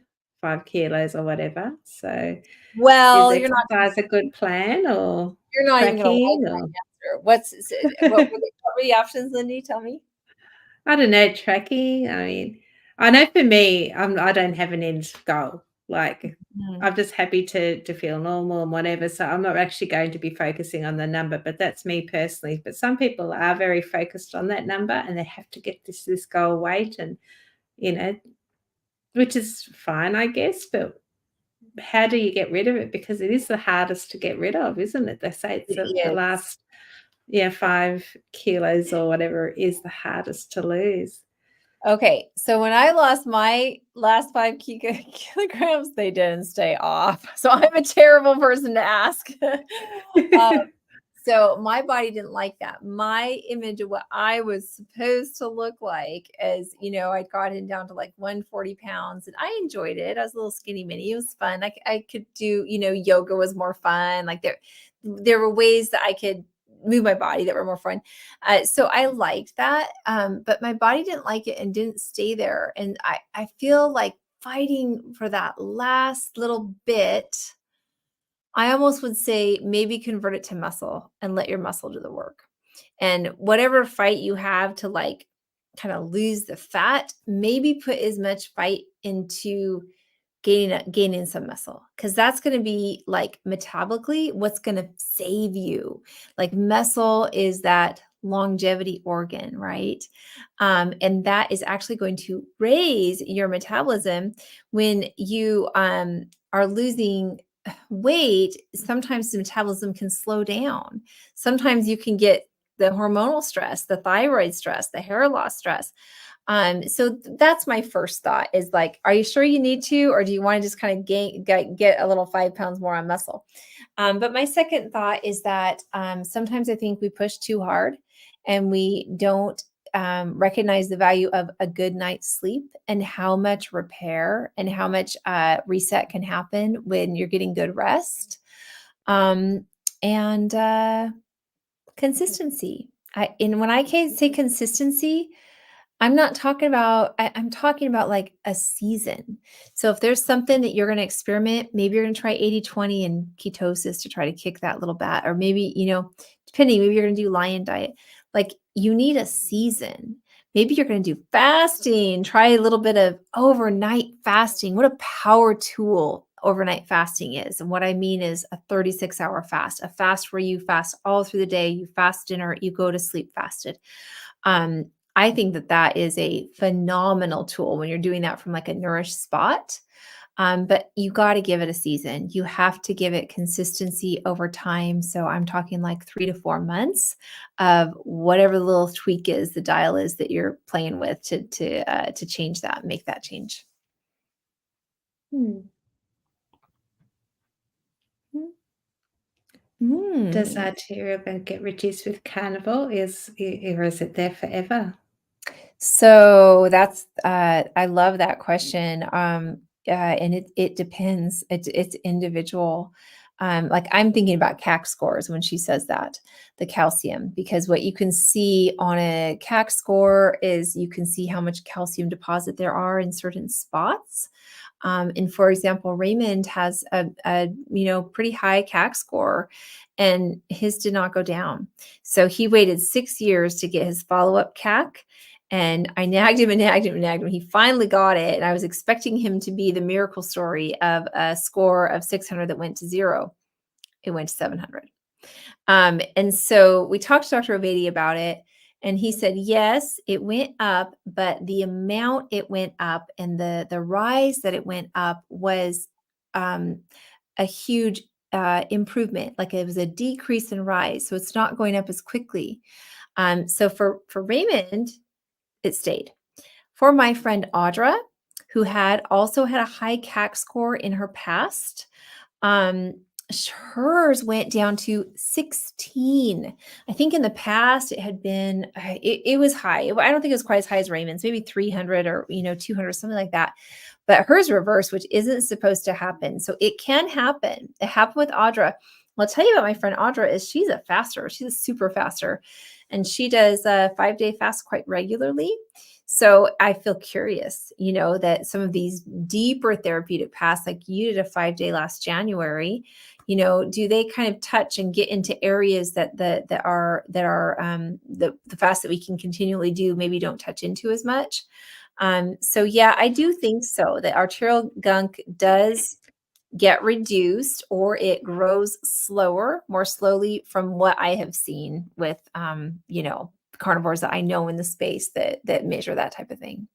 kilos or whatever. So is Well, exercise a good plan or you're not even gonna like tracking my or answer. What were the options, Lindy? Tell me. I don't know, tracking? I mean, I know for me, I don't have an end goal. Like, Mhm. I'm just happy to feel normal and whatever, so I'm not actually going to be focusing on the number, but that's me personally. But some people are very focused on that number, and they have to get this goal weight and, you know, which is fine, I guess, but how do you get rid of it? Because it is the hardest to get rid of, isn't it? They say it's the It is. last, yeah, 5 kilos or whatever is the hardest to lose. Okay, so when I lost my last 5 kilograms, they didn't stay off. So I'm a terrible person to ask. So my body didn't like that. My image of what I was supposed to look like is, I'd gotten down to like 140 pounds and I enjoyed it. I was a little skinny mini. It was fun. I could do, yoga was more fun. Like there were ways that I could move my body that were more fun. So I liked that. But my body didn't like it and didn't stay there. And I feel like fighting for that last little bit. I almost would say maybe convert it to muscle and let your muscle do the work. And whatever fight you have to like kind of lose the fat, maybe put as much fight into gaining some muscle, because that's going to be like metabolically what's going to save you. Like muscle is that longevity organ, right? And that is actually going to raise your metabolism when you are losing weight. Sometimes the metabolism can slow down. Sometimes you can get the hormonal stress, the thyroid stress, the hair loss stress. So that's my first thought is like, are you sure you need to, or do you want to just kind of get a little 5 pounds more on muscle? But my second thought is that sometimes I think we push too hard and we don't recognize the value of a good night's sleep and how much repair and how much reset can happen when you're getting good rest. And consistency. And when I can say consistency, I'm not talking about I'm talking about like a season. So if there's something that you're going to experiment, maybe you're going to try 80-20 and ketosis to try to kick that little bat, or maybe, depending, maybe you're going to do lion diet. Like you need a season. Maybe you're going to do fasting, try a little bit of overnight fasting. What a power tool overnight fasting is. And what I mean is a 36-hour fast, a fast where you fast all through the day, you fast dinner, you go to sleep fasted. I think that is a phenomenal tool when you're doing that from like a nourished spot. But you got to give it a season. You have to give it consistency over time. So I'm talking like 3 to 4 months of whatever the little tweak is, the dial is that you're playing with to change that, make that change. Hmm. Does Mm. arterial then get reduced with carnivore? Or is it there forever? So that's I love that question. And it depends. It's individual. Like I'm thinking about CAC scores when she says that, the calcium, because what you can see on a CAC score is you can see how much calcium deposit there are in certain spots. And for example, Raymond has a pretty high CAC score, and his did not go down. So he waited 6 years to get his follow-up CAC. And I nagged him and nagged him and nagged him. He finally got it. And I was expecting him to be the miracle story of a score of 600 that went to 0. It went to 700. And so we talked to Dr. Ovedi about it. And he said, yes, it went up, but the amount it went up and the rise that it went up was a huge improvement. Like it was a decrease in rise. So it's not going up as quickly. So for Raymond, it stayed. For my friend Audra, who had also had a high CAC score in her past, um, hers went down to 16. I think in the past it had been, it was high. I don't think it was quite as high as Raymond's, maybe 300 or, 200, something like that. But hers reversed, which isn't supposed to happen. So it can happen. It happened with Audra. I'll tell you about my friend Audra is she's a faster. She's a super faster. And she does a 5-day fast quite regularly. So I feel curious, that some of these deeper therapeutic paths, like you did a 5-day last January, do they kind of touch and get into areas that are the fast that we can continually do maybe don't touch into as much. So yeah, I do think so that arterial gunk does get reduced or it grows more slowly from what I have seen with carnivores that I know in the space that measure that type of thing.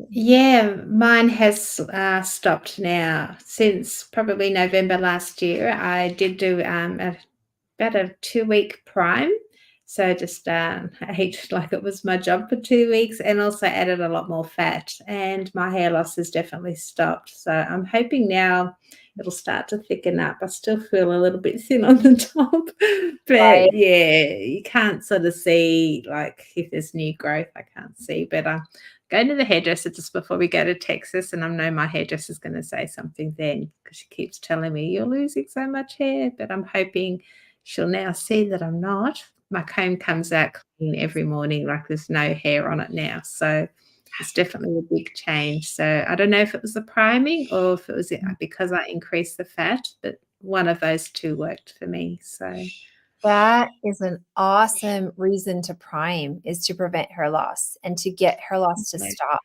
Yeah, mine has stopped now since probably November last year. I did do about a 2-week prime. So just I ate like it was my job for 2 weeks and also added a lot more fat. And my hair loss has definitely stopped. So I'm hoping now it'll start to thicken up. I still feel a little bit thin on the top. Right. But yeah, you can't sort of see like if there's new growth, I can't see. But I'm going to the hairdresser just before we go to Texas, and I know my hairdresser's going to say something then because she keeps telling me you're losing so much hair. But I'm hoping she'll now see that I'm not. My comb comes out clean every morning, like there's no hair on it now. So it's definitely a big change. So I don't know if it was the priming or if it was because I increased the fat, but one of those two worked for me. So That is an awesome reason to prime, is to prevent hair loss and to get hair loss to yeah. stop.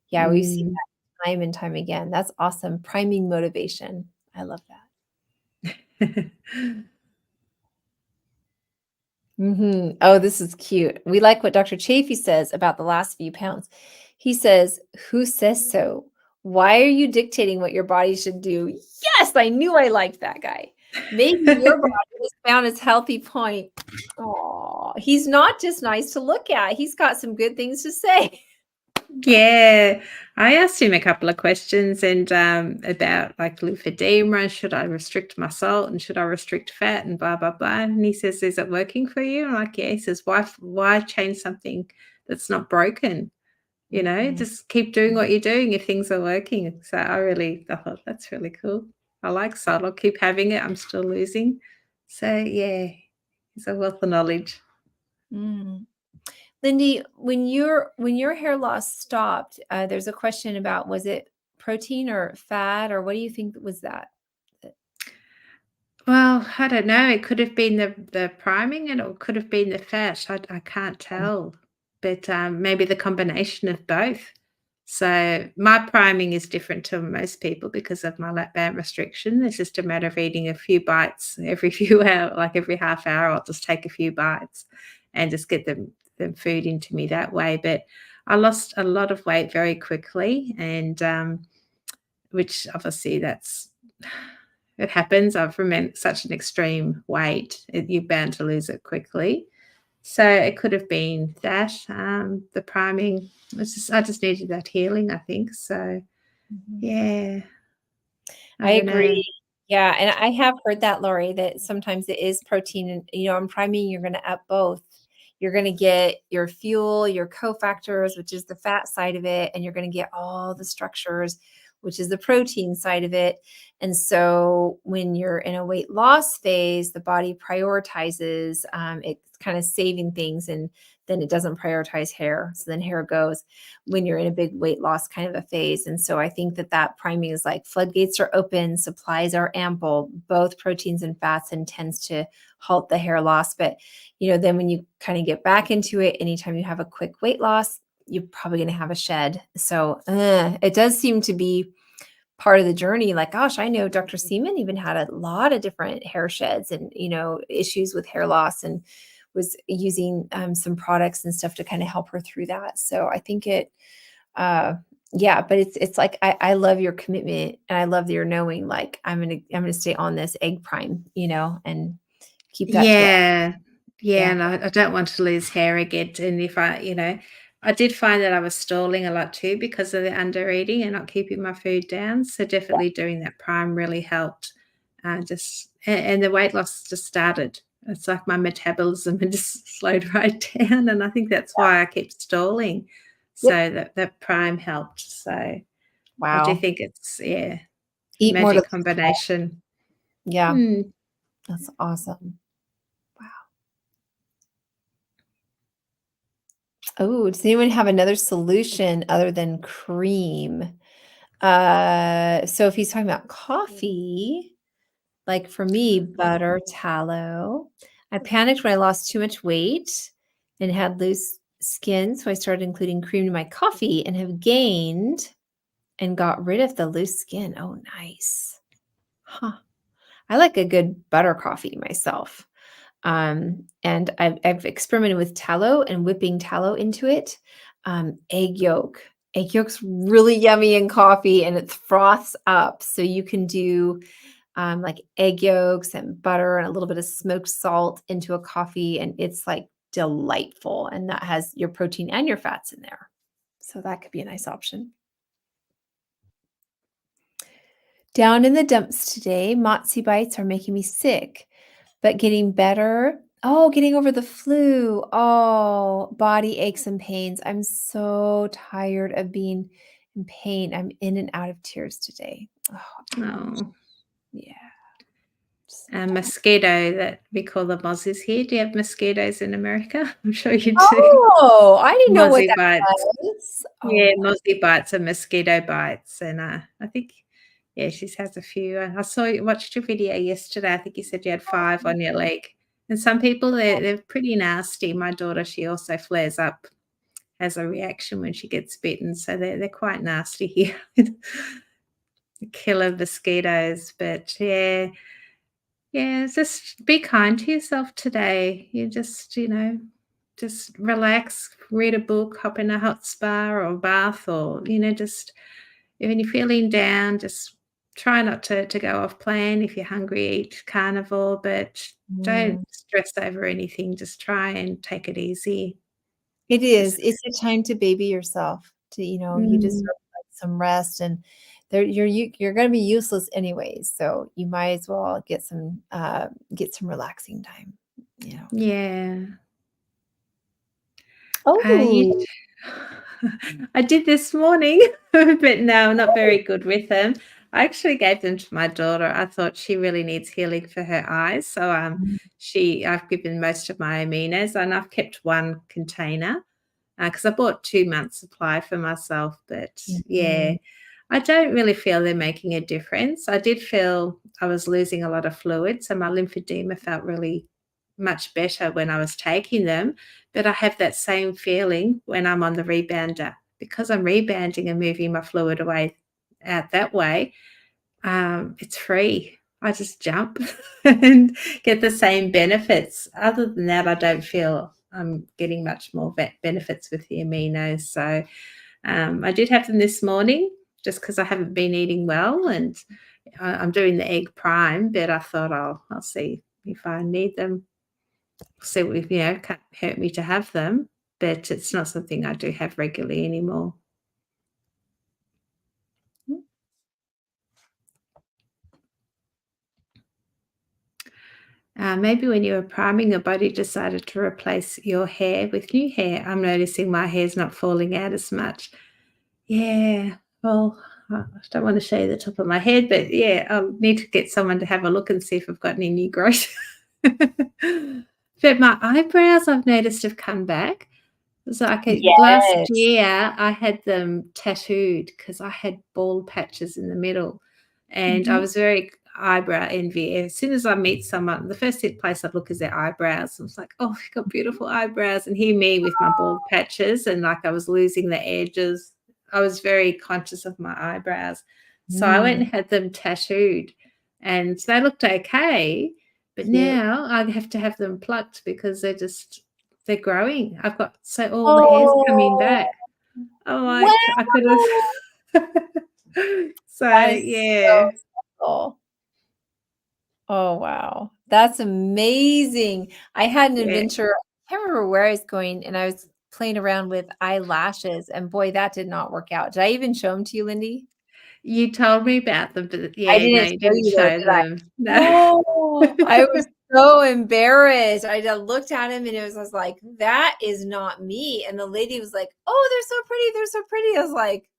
Yeah, we've seen Mm. that time and time again. That's awesome. Priming motivation. I love that. Oh, this is cute. We like what Dr. Chafee says about the last few pounds. He says, "Who says so? Why are you dictating what your body should do?" Yes, I knew I liked that guy. Maybe your body has found its healthy point. Oh, he's not just nice to look at. He's got some good things to say. Yeah, I asked him a couple of questions and about like lymphedema, should I restrict my salt and should I restrict fat and blah blah blah. And he says, "Is it working for you?" I'm like, "Yeah." He says, "Why change something that's not broken? Mhm. Just keep doing what you're doing if things are working." So I thought that's really cool. I like salt. I'll keep having it. I'm still losing. So yeah, he's a wealth of knowledge. Mm. Lindy, when your hair loss stopped, there's a question about was it protein or fat or what do you think was that? Well, I don't know. It could have been the priming and it could have been the fat. I can't tell, but maybe the combination of both. So my priming is different to most people because of my lap band restriction. It's just a matter of eating a few bites every few hour, like every half hour. I'll just take a few bites and just get them food into me that way. But I lost a lot of weight very quickly, and which obviously that's it happens. I've remained such an extreme weight, you're bound to lose it quickly. So it could have been that, the priming. I just needed that healing, I think. So Mhm. yeah, I I don't know. agree. Yeah, and I have heard that, Lori, that sometimes it is protein and, on priming, you're gonna up both. You're gonna get your fuel, your cofactors, which is the fat side of it, and you're gonna get all the structures, which is the protein side of it. And so when you're in a weight loss phase, the body prioritizes, it's kind of saving things, and then it doesn't prioritize hair. So then hair goes when you're in a big weight loss kind of a phase. And so I think that priming is like floodgates are open, supplies are ample, both proteins and fats, and tends to halt the hair loss. But, then when you kind of get back into it, anytime you have a quick weight loss, you're probably going to have a shed. So it does seem to be part of the journey. Like, gosh, I know Dr. Seaman even had a lot of different hair sheds and, issues with hair loss, and was using some products and stuff to kind of help her through that. So I think uh, yeah, but it's like I love your commitment and I love your knowing like I'm gonna stay on this egg prime, and keep that to Yeah. Yeah, yeah. and I don't want to lose hair again, and if I did find that I was stalling a lot too because of the under eating and not keeping my food down, so definitely doing that prime really helped, and the weight loss just started. It's like my metabolism had just slowed right down, and I think that's why I keep stalling, Yep. so that prime helped, so I do Wow. think it's yeah, a Eat more to magic lose fat. combination. Yeah, Mm. that's awesome. Wow. Oh, does anyone have another solution other than cream? So if he's talking about coffee, like for me, butter, tallow. I panicked when I lost too much weight and had loose skin, so I started including cream in my coffee and have gained and got rid of the loose skin. Oh, nice. Huh. I like a good butter coffee myself. And I've experimented with tallow and whipping tallow into it. Egg yolk. Egg yolk's really yummy in coffee and it froths up. So you can do like egg yolks and butter and a little bit of smoked salt into a coffee, and it's like delightful. And that has your protein and your fats in there. So that could be a nice option. Down in the dumps today, Motzi bites are making me sick, but getting better. Oh, getting over the flu. Oh, body aches and pains. I'm so tired of being in pain. I'm in and out of tears today. Oh, ouch. Oh, Yeah. So a tired. mosquito that we call the mozzies here. Do you have mosquitoes in America? I'm sure you do. Oh, I didn't know what Mozzie that bites. was. Oh Yeah, my. mozzie bites are mosquito bites, and I think yeah, she has a few. I watched your video yesterday. I think you said you had 5 on your leg, and some people they're pretty nasty. My daughter, she also flares up as a reaction when she gets bitten, so they're quite nasty here. The killer mosquitoes, but yeah. Yeah, just be kind to yourself today. You just, just relax, read a book, hop in a hot spa or bath, or, just when you're feeling down, just try not to go off plan. If you're hungry, eat carnivore, but don't Mm. stress over anything. Just try and take it easy. It is. Just It's a time to baby yourself. You deserve mm, like some rest, and you're going to be useless anyways. So you might as well get some relaxing time. You know. yeah. You Oh. I did this morning, but no, I'm not very good with them. I actually gave them to my daughter. I thought she really needs healing for her eyes. So I've given most of my aminos and I've kept one container because I bought 2 months supply for myself. But yeah, Mhm. I don't really feel they're making a difference. I did feel I was losing a lot of fluid, so my lymphedema felt really much better when I was taking them. But I have that same feeling when I'm on the rebounder because I'm rebounding and moving my fluid away out that way. It's free. I just jump and get the same benefits. Other than that, I don't feel I'm getting much more benefits with the aminos. So I did have them this morning just because I haven't been eating well, and I'm doing the egg prime. But I thought I'll see if I need them. See if can't hurt me to have them, but it's not something I do have regularly anymore. Maybe when you were priming, your body decided to replace your hair with new hair. I'm noticing my hair's not falling out as much. Yeah, well, I don't want to show you the top of my head, but yeah, I'll need to get someone to have a look and see if I've got any new growth. But my eyebrows, I've noticed, have come back. So, okay, last Yes. year, I had them tattooed because I had bald patches in the middle, and I Mhm. was very eyebrow envy. As soon as I meet someone, the first place I'd look is their eyebrows. I was like, "Oh, you've got beautiful eyebrows," and here me with my bald patches, and, like, I was losing the edges. I was very conscious of my eyebrows. So I went Mm. and had them tattooed, and they looked okay, but Cute. now I have to have them plucked because they're growing. I've got so all the hair's coming Oh, back. I'm like, I could wow! have so, That is yeah, so special. Oh, wow. That's amazing. I had an yeah. adventure, I can't remember where I was going, and I was playing around with eyelashes, and boy, that did not work out. Did I even show them to you, Lindy? You told me about them, but I yeah, no, didn't you show didn't you though, show did I? them. No. No, I was so embarrassed. I just looked at him and I was like, that is not me. And the lady was like, oh, they're so pretty. They're so pretty. I was like,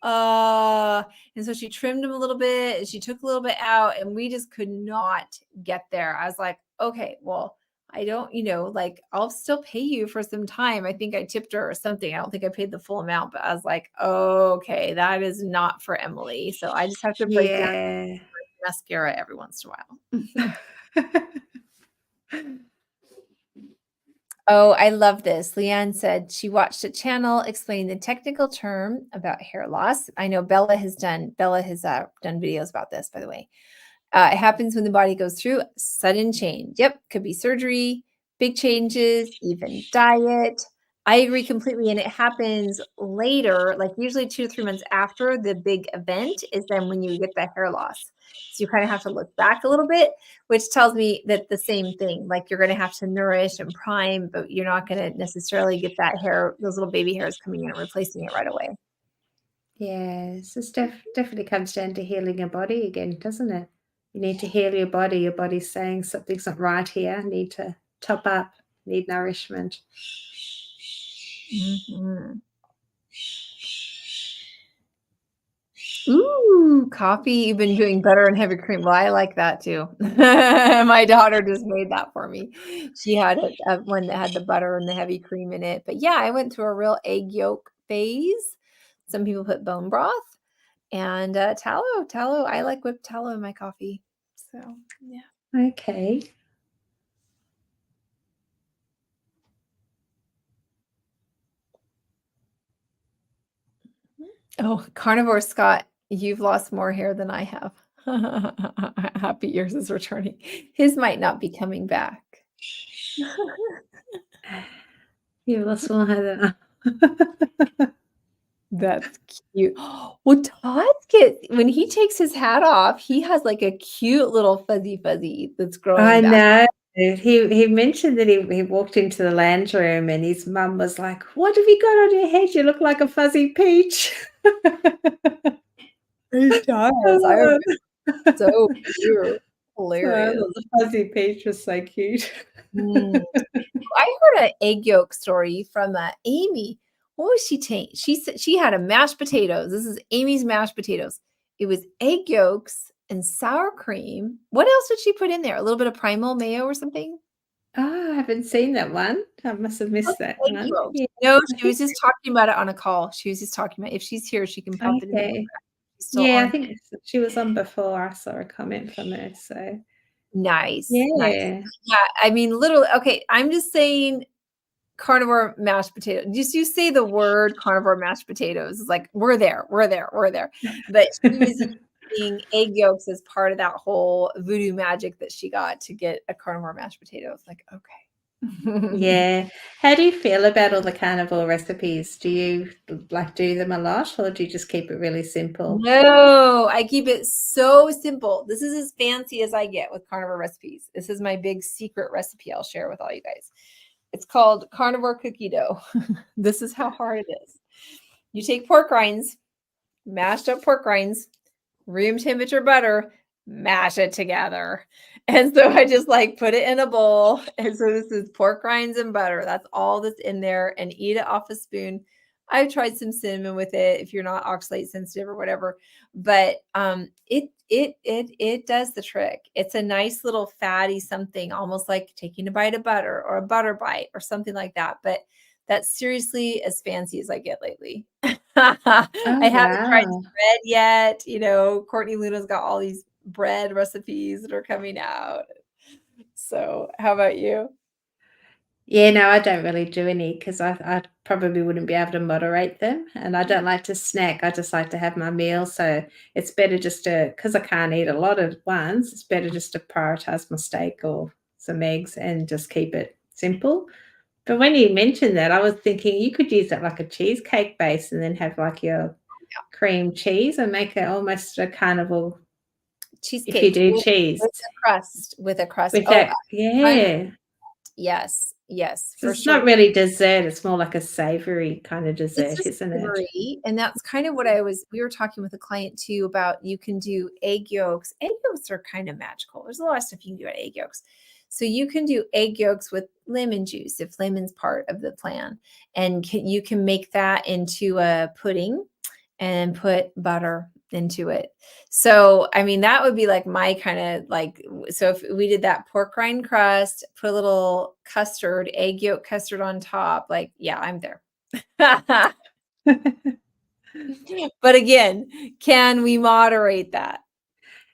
uh, and so she trimmed him a little bit and she took a little bit out and we just could not get there. I was like, okay, well, I don't, like, I'll still pay you for some time. I think I tipped her or something. I don't think I paid the full amount, but I was like, okay, that is not for Emily. So I just have to break down Yeah. mascara every once in a while. Oh, I love this. Leanne said she watched a channel explaining the technical term about hair loss. I know Bella has done videos about this, by the way. It happens when the body goes through sudden change. Yep, could be surgery, big changes, even diet. I agree completely. And it happens later, like usually 2 to 3 months after the big event is then when you get the hair loss. So you kind of have to look back a little bit, which tells me that the same thing, like you're going to have to nourish and prime, but you're not going to necessarily get that hair, those little baby hairs coming in and replacing it right away. Yes, this definitely comes down to healing your body again, doesn't it? You need to heal your body. Your body's saying something's not right here. Need to top up, need nourishment. Mhm. Ooh, coffee. You've been doing butter and heavy cream. Well, I like that too. My daughter just made that for me. She had one that had the butter and the heavy cream in it. But yeah, I went through a real egg yolk phase. Some people put bone broth and tallow. Tallow. I like whipped tallow in my coffee. So yeah. Okay. Oh, Carnivore Scott, you've lost more hair than I have. Happy yours is returning. His might not be coming back. You lost more hair That's cute. Well, when he takes his hat off, he has like a cute little fuzzy that's growing I back. know. He mentioned that he walked into the lounge room and his mum was like, "What have you got on your head? You look like a fuzzy peach." He does. I remember so cute. So I Hilarious. thought the fuzzy peach was so cute. Mm. I heard an egg yolk story from Amy. What was she taking? She said she had a mashed potatoes. This is Amy's mashed potatoes. It was egg yolks and sour cream. What else did she put in there? A little bit of primal mayo or something? Oh, I haven't seen that one. I must have missed that Egg one. yolks. Yeah, No, I she think was just talking about it on a call. She was just talking about if she's here, she can pop it in the okay. she's still Yeah, I on. think she was on before. I saw a comment from her, so Nice, nice. yeah. Yeah, I mean, literally okay, I'm just saying carnivore mashed potato. Just you say the word carnivore mashed potatoes. It's like, we're there, we're there, we're there. But she was using egg yolks as part of that whole voodoo magic that she got to get a carnivore mashed potato. It's like, okay. Yeah. How do you feel about all the carnivore recipes? Do you, like, do them a lot, or do you just keep it really simple? No, I keep it so simple. This is as fancy as I get with carnivore recipes. This is my big secret recipe I'll share with all you guys. It's called carnivore cookie dough. This is how hard it is. You take pork rinds, mashed up pork rinds, room temperature butter, mash it together. And so I just like put it in a bowl. And so this is pork rinds and butter. That's all that's in there and eat it off a spoon. I've tried some cinnamon with it if you're not oxalate sensitive or whatever, but it does the trick. It's a nice little fatty something, almost like taking a bite of butter or a butter bite or something like that. But that's seriously as fancy as I get lately. I Oh, haven't tried wow. bread yet. Courtney Luna's got all these bread recipes that are coming out. So, how about you? Yeah, no, I don't really do any because I probably wouldn't be able to moderate them, and I don't like to snack. I just like to have my meal, so it's better just to, because I can't eat a lot at once, it's better just to prioritize my steak or some eggs and just keep it simple. But when you mentioned that, I was thinking you could use it like a cheesecake base and then have, like, your cream cheese and make it almost a carnival if you Cheesecake do with cheese. a crust, with a crust. With Oh, that I'm yeah. yes, yes, So for it's sure. not really dessert, it's more like a savory kind of It's a dessert, isn't it? savory, and that's kind of what we were talking with a client too about you can do egg yolks. Egg yolks are kind of magical. There's a lot of stuff you can do at egg yolks. So you can do egg yolks with lemon juice if lemon's part of the plan. And you can make that into a pudding and put butter into it. So, I mean, that would be like my kind of like, so if we did that pork rind crust, put a little custard, egg yolk custard on top, like, yeah, I'm there. But again, can we moderate that?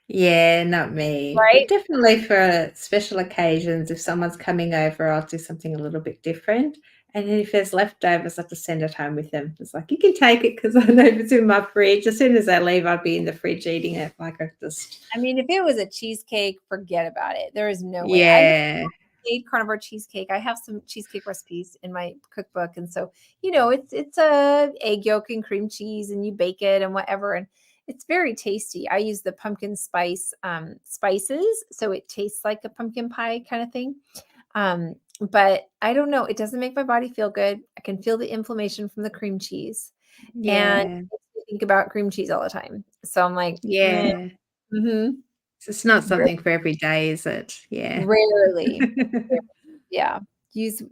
Yeah, not me, but Right? definitely for special occasions, if someone's coming over, I'll do something a little bit different, and then if there's leftovers, I just send it home with them. It's like, "You can take it," 'cause I know if it's in my fridge, as soon as I leave, I'll be in the fridge eating it, like, I just I mean, if it was a cheesecake, forget about it. There is no way. I Yeah. made carnivore cheesecake. I have some cheesecake recipes in my cookbook, and so, it's a egg yolk and cream cheese, and you bake it and whatever, and it's very tasty. I use the pumpkin spices, so it tastes like a pumpkin pie kinda thing. But I don't know, it doesn't make my body feel good. I can feel the inflammation from the cream cheese, and it Yeah. makes me think about cream cheese all the time. So I'm like, "Mm, Yeah. mhm." It's not something for every day, is it? Yeah. Rarely. Yeah.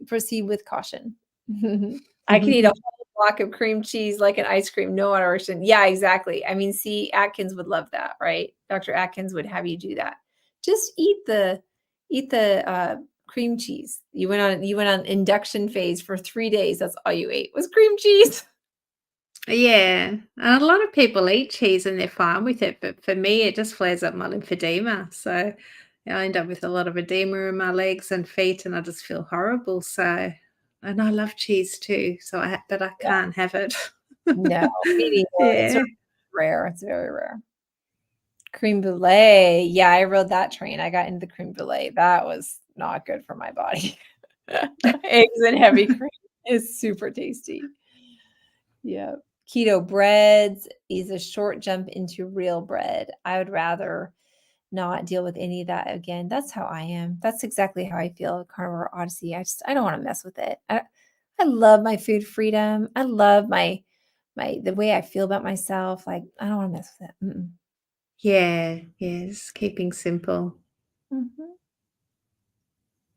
Proceed with caution. I can eat a whole block of cream cheese like an ice cream, no moderation. Yeah, exactly. I mean, see, Atkins would love that, right? Dr. Atkins would have you do that. Just eat the cream cheese. You went on induction phase for 3 days. That's all you ate was cream cheese. Yeah, and a lot of people eat cheese and they're fine with it, but for me, it just flares up my lymphedema, so I end up with a lot of edema in my legs and feet, and I just feel horrible, so and I love cheese too, so but I Yeah. can't have it. No, me neither. It's Yeah. rare. It's very rare. Crème brûlée. Yeah, I rode that train. I got into the crème brûlée. That was not good for my body. Eggs and heavy cream is super tasty. Yeah. Keto breads is a short jump into real bread. I would rather not deal with any of that again. That's how I am. That's exactly how I feel, Carnivore Odyssey. I don't wanna mess with it. I love my food freedom. I love my the way I feel about myself. Like, I don't wanna mess with it. Mm-mm. Yeah, yes, keeping simple. Mhm.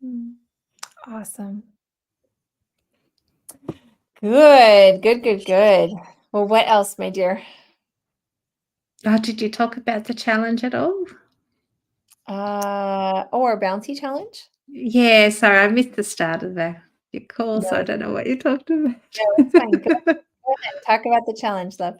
Mm. Awesome. Good, good, good, good. Well, what else, my dear? Oh, did you talk about the challenge at all? Our bounty challenge? Yeah, sorry, I missed the start of your call, No, so I don't know what you talked no, it's fine. Go about. go ahead. Talk about the challenge, love.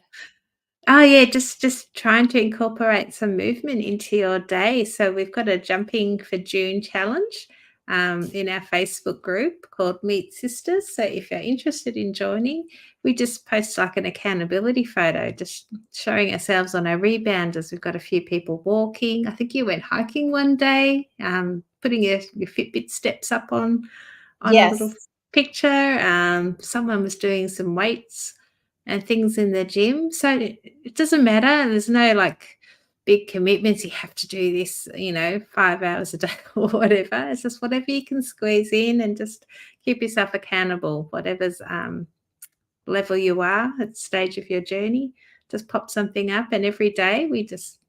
Oh, yeah, just trying to incorporate some movement into your day. So we've got a Jumping for June challenge, in our Facebook group called Meet Sisters. So if you're interested in joining, we just post like an accountability photo, just showing ourselves on our rebounders. We've got a few people walking. I think you went hiking one day, putting your Fitbit steps up on a little Yes. picture. Someone was doing some weights and things in the gym. So it doesn't matter. There's no like big commitments. You have to do this, 5 hours a day or whatever. It's just whatever you can squeeze in and just keep yourself accountable, whatever's level you are at stage of your journey. Just pop something up, and every day we just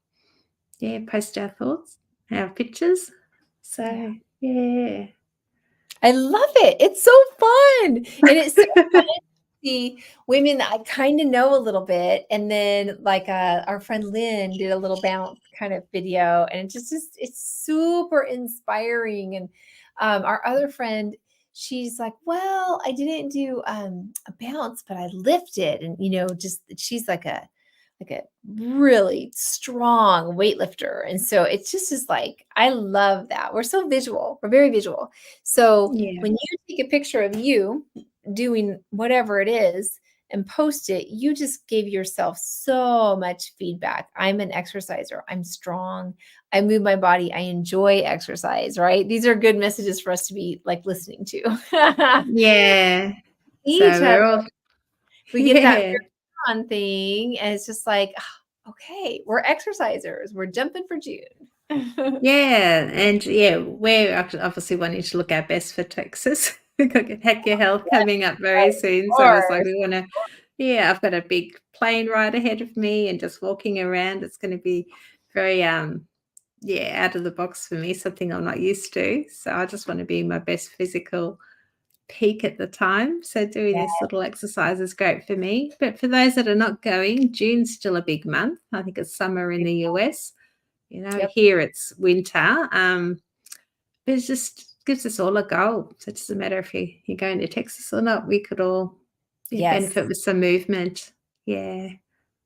post our thoughts, our pictures. Yeah. So yeah. I love it. It's so fun. And it's so fun to see women that I kinda know a little bit, and then, like, our friend Lynn did a little bounce kind of video, and it just it's super inspiring, and, our other friend, she's like, "Well, I didn't do, a bounce, but I lifted," and, just she's like a really strong weightlifter, and so it just is like, I love that. We're so visual. We're very visual. So Yeah. when you take a picture of you doing whatever it is and post it, you just gave yourself so much feedback. I'm an exerciser. I'm strong. I move my body. I enjoy exercise, right? These are good messages for us to be like listening to. Yeah. So Each other. we're all We get that yeah. very fun thing, and it's just like, "Ah, okay, we're exercisers. We're jumping for June." Yeah, and yeah, we're obviously wanting to look our best for Texas. We've got Heck Your Health Yes, coming up very of soon, so it's like course. we wanna yeah, I've got a big plane ride ahead of me and just walking around, it's gonna be very, out of the box for me, something I'm not used to, so I just wanna be my best physical peak at the time. So doing Yeah. this little exercise is great for me. But for those that are not going, June's still a big month. I think it's summer in the US. Yep. Here it's winter. But it just gives us all a goal. So it doesn't matter if you're going to Texas or not. We could all Yes. benefit with some movement. Yeah.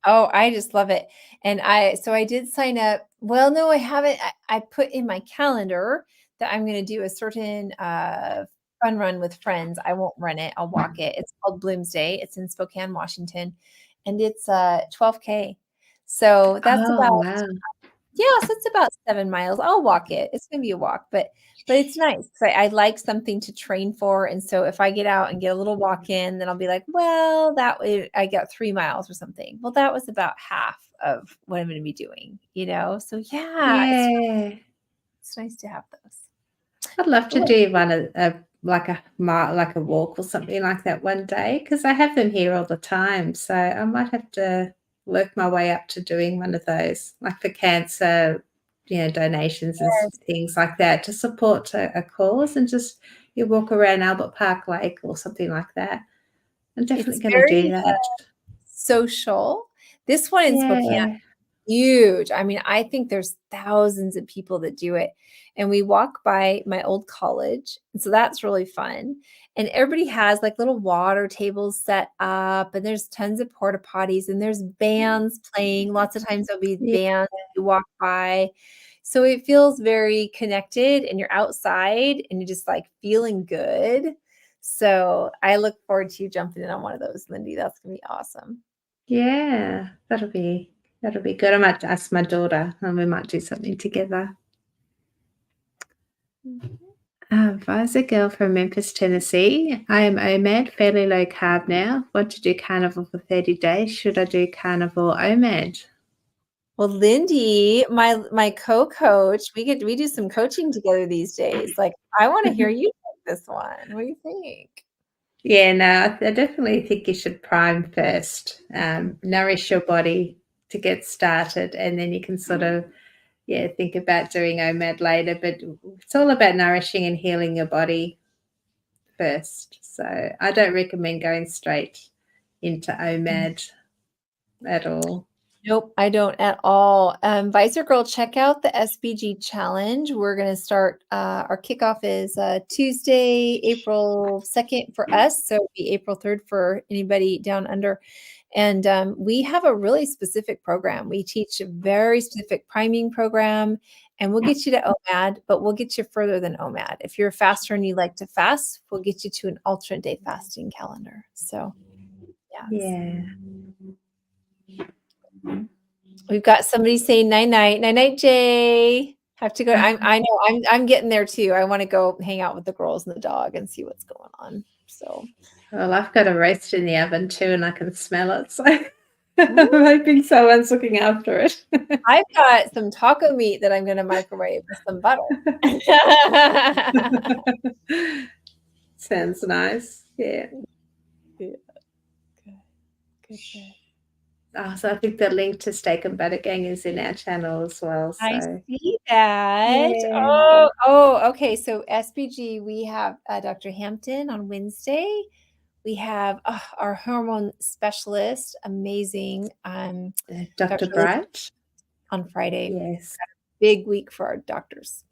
Oh, I just love it. And I did sign up. Well, no, I haven't. I put in my calendar that I'm going to do a certain fun run with friends. I won't run it. I'll walk it. It's called Bloomsday. It's in Spokane, Washington, and it's 12K. So that's Oh, about wow. yeah, so it's about 7 miles. I'll walk it. It's gonna be a walk, but it's nice 'cause I like something to train for, and so if I get out and get a little walk in, then I'll be like, "Well, I got 3 miles or something." Well, that was about half of what I'm gonna be doing, you know? So, yeah, Yeah. it's nice to have those. I'd love to Cool. do one like a walk or something like that one day because I have them here all the time. So I might have to work my way up to doing one of those, like for cancer, donations and Yes, things like that to support a cause and just you walk around Albert Park Lake or something like that. I'm definitely it's going to do very that. social. This one in Spokane Yeah. huge. I mean, I think there's thousands of people that do it. And we walk by my old college. And so that's really fun. And everybody has like little water tables set up, and there's tons of porta potties, and there's bands playing. Lots of times there'll be Yeah. bands you walk by. So it feels very connected, and you're outside and you're just like feeling good. So I look forward to you jumping in on one of those, Lindy. That's gonna be awesome. Yeah, that'll be good. I might ask my daughter and we might do something together. Mhm. As a girl from Memphis, Tennessee, I am OMAD, fairly low carb now. Want to do carnivore for 30 days. Should I do carnivore OMAD? Well, Lindy, my co-coach, we do some coaching together these days. Like, I wanna hear you take this one. What do you think? Yeah, no, I definitely think you should prime first. Nourish your body to get started, and then you can sort of, yeah, think about doing OMAD later. But it's all about nourishing and healing your body first. So I don't recommend going straight into OMAD at all. Nope, I don't at all. Visor Girl, check out the SBG challenge. We're gonna start our kickoff is Tuesday, April 2nd for us. So it'll be April 3rd for anybody down under. And we have a really specific program. We teach a very specific priming program, and we'll get you to OMAD, but we'll get you further than OMAD. If you're a faster and you like to fast, we'll get you to an alternate day fasting calendar. So yes. Yeah. We've got somebody saying night night, night night, Jay. Have to go. I know I'm getting there too. I want to go hang out with the girls and the dog and see what's going on. So Well, I've got a roast in the oven too, and I can smell it. So I'm Ooh, hoping someone's looking after it. I've got some taco meat that I'm going to microwave with some butter. Sounds nice. Yeah. Yeah, good, good, good. Oh, so I think the link to Steak and Butter Gang is in our channel as well. I So see that. yeah, Oh, okay. So SBG, we have Dr. Hampton on Wednesday. We have our hormone specialist, amazing, Dr. Dr. Liz Bright. on Friday. Yes. Big week for our doctors.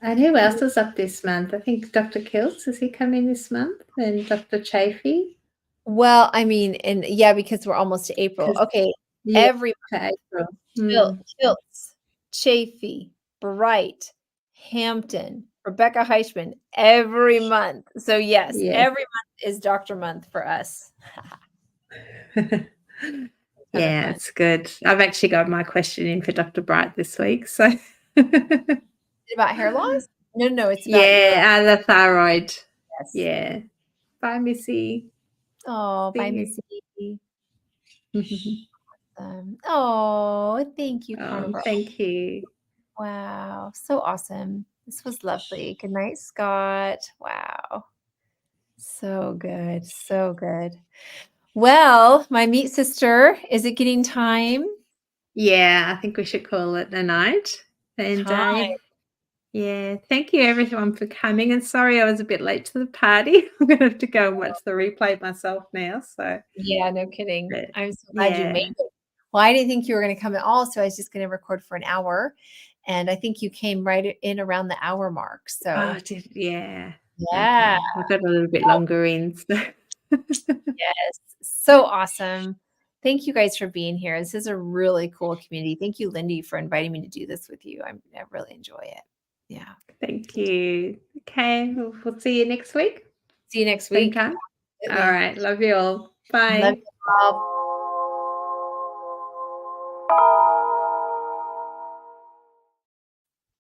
And who else is up this month? I think Dr. Kills, is he coming this month? And Dr. Chafee? Well, I mean, and yeah, because we're almost to April. 'Cause Okay, yeah, every to April. Kilts, Chafee, Bright, Hampton, Rebecca Heichman, every month. So yes, Yes. every month is Doctor Month for us. Ton of Yeah, fun. it's good. I've actually got my question in for Dr. Bright this week. So About hair loss? No, no, it's about your yeah, and the thyroid. yes. Yeah. Bye, Missy. Oh, bye, See Missy. you. Oh, thank you, Oh, Carnivore. thank you. Wow, so awesome. This was lovely. Good night, Scott. Wow. So good. So good. Well, my meat sister, is it getting time? Yeah, I think we should call it a night. And Time. Yeah, thank you everyone for coming, and sorry I was a bit late to the party. I'm gonna have to go and watch the replay myself now, so Yeah, no kidding. but I'm so glad you made yeah. it. Well, I didn't think you were gonna come at all, so I was just gonna record for an hour, and I think you came right in around the hour mark, Oh, so did yeah. yeah. Okay. I got a little bit longer in, so Yes, so awesome. Thank you guys for being here. This is a really cool community. Thank you, Lindy, for inviting me to do this with you. I really enjoy it. Yeah. thank you. Okay, we'll see you next week. See you next Same week. time. Absolutely. Alright, love you all. Love Bye. you all.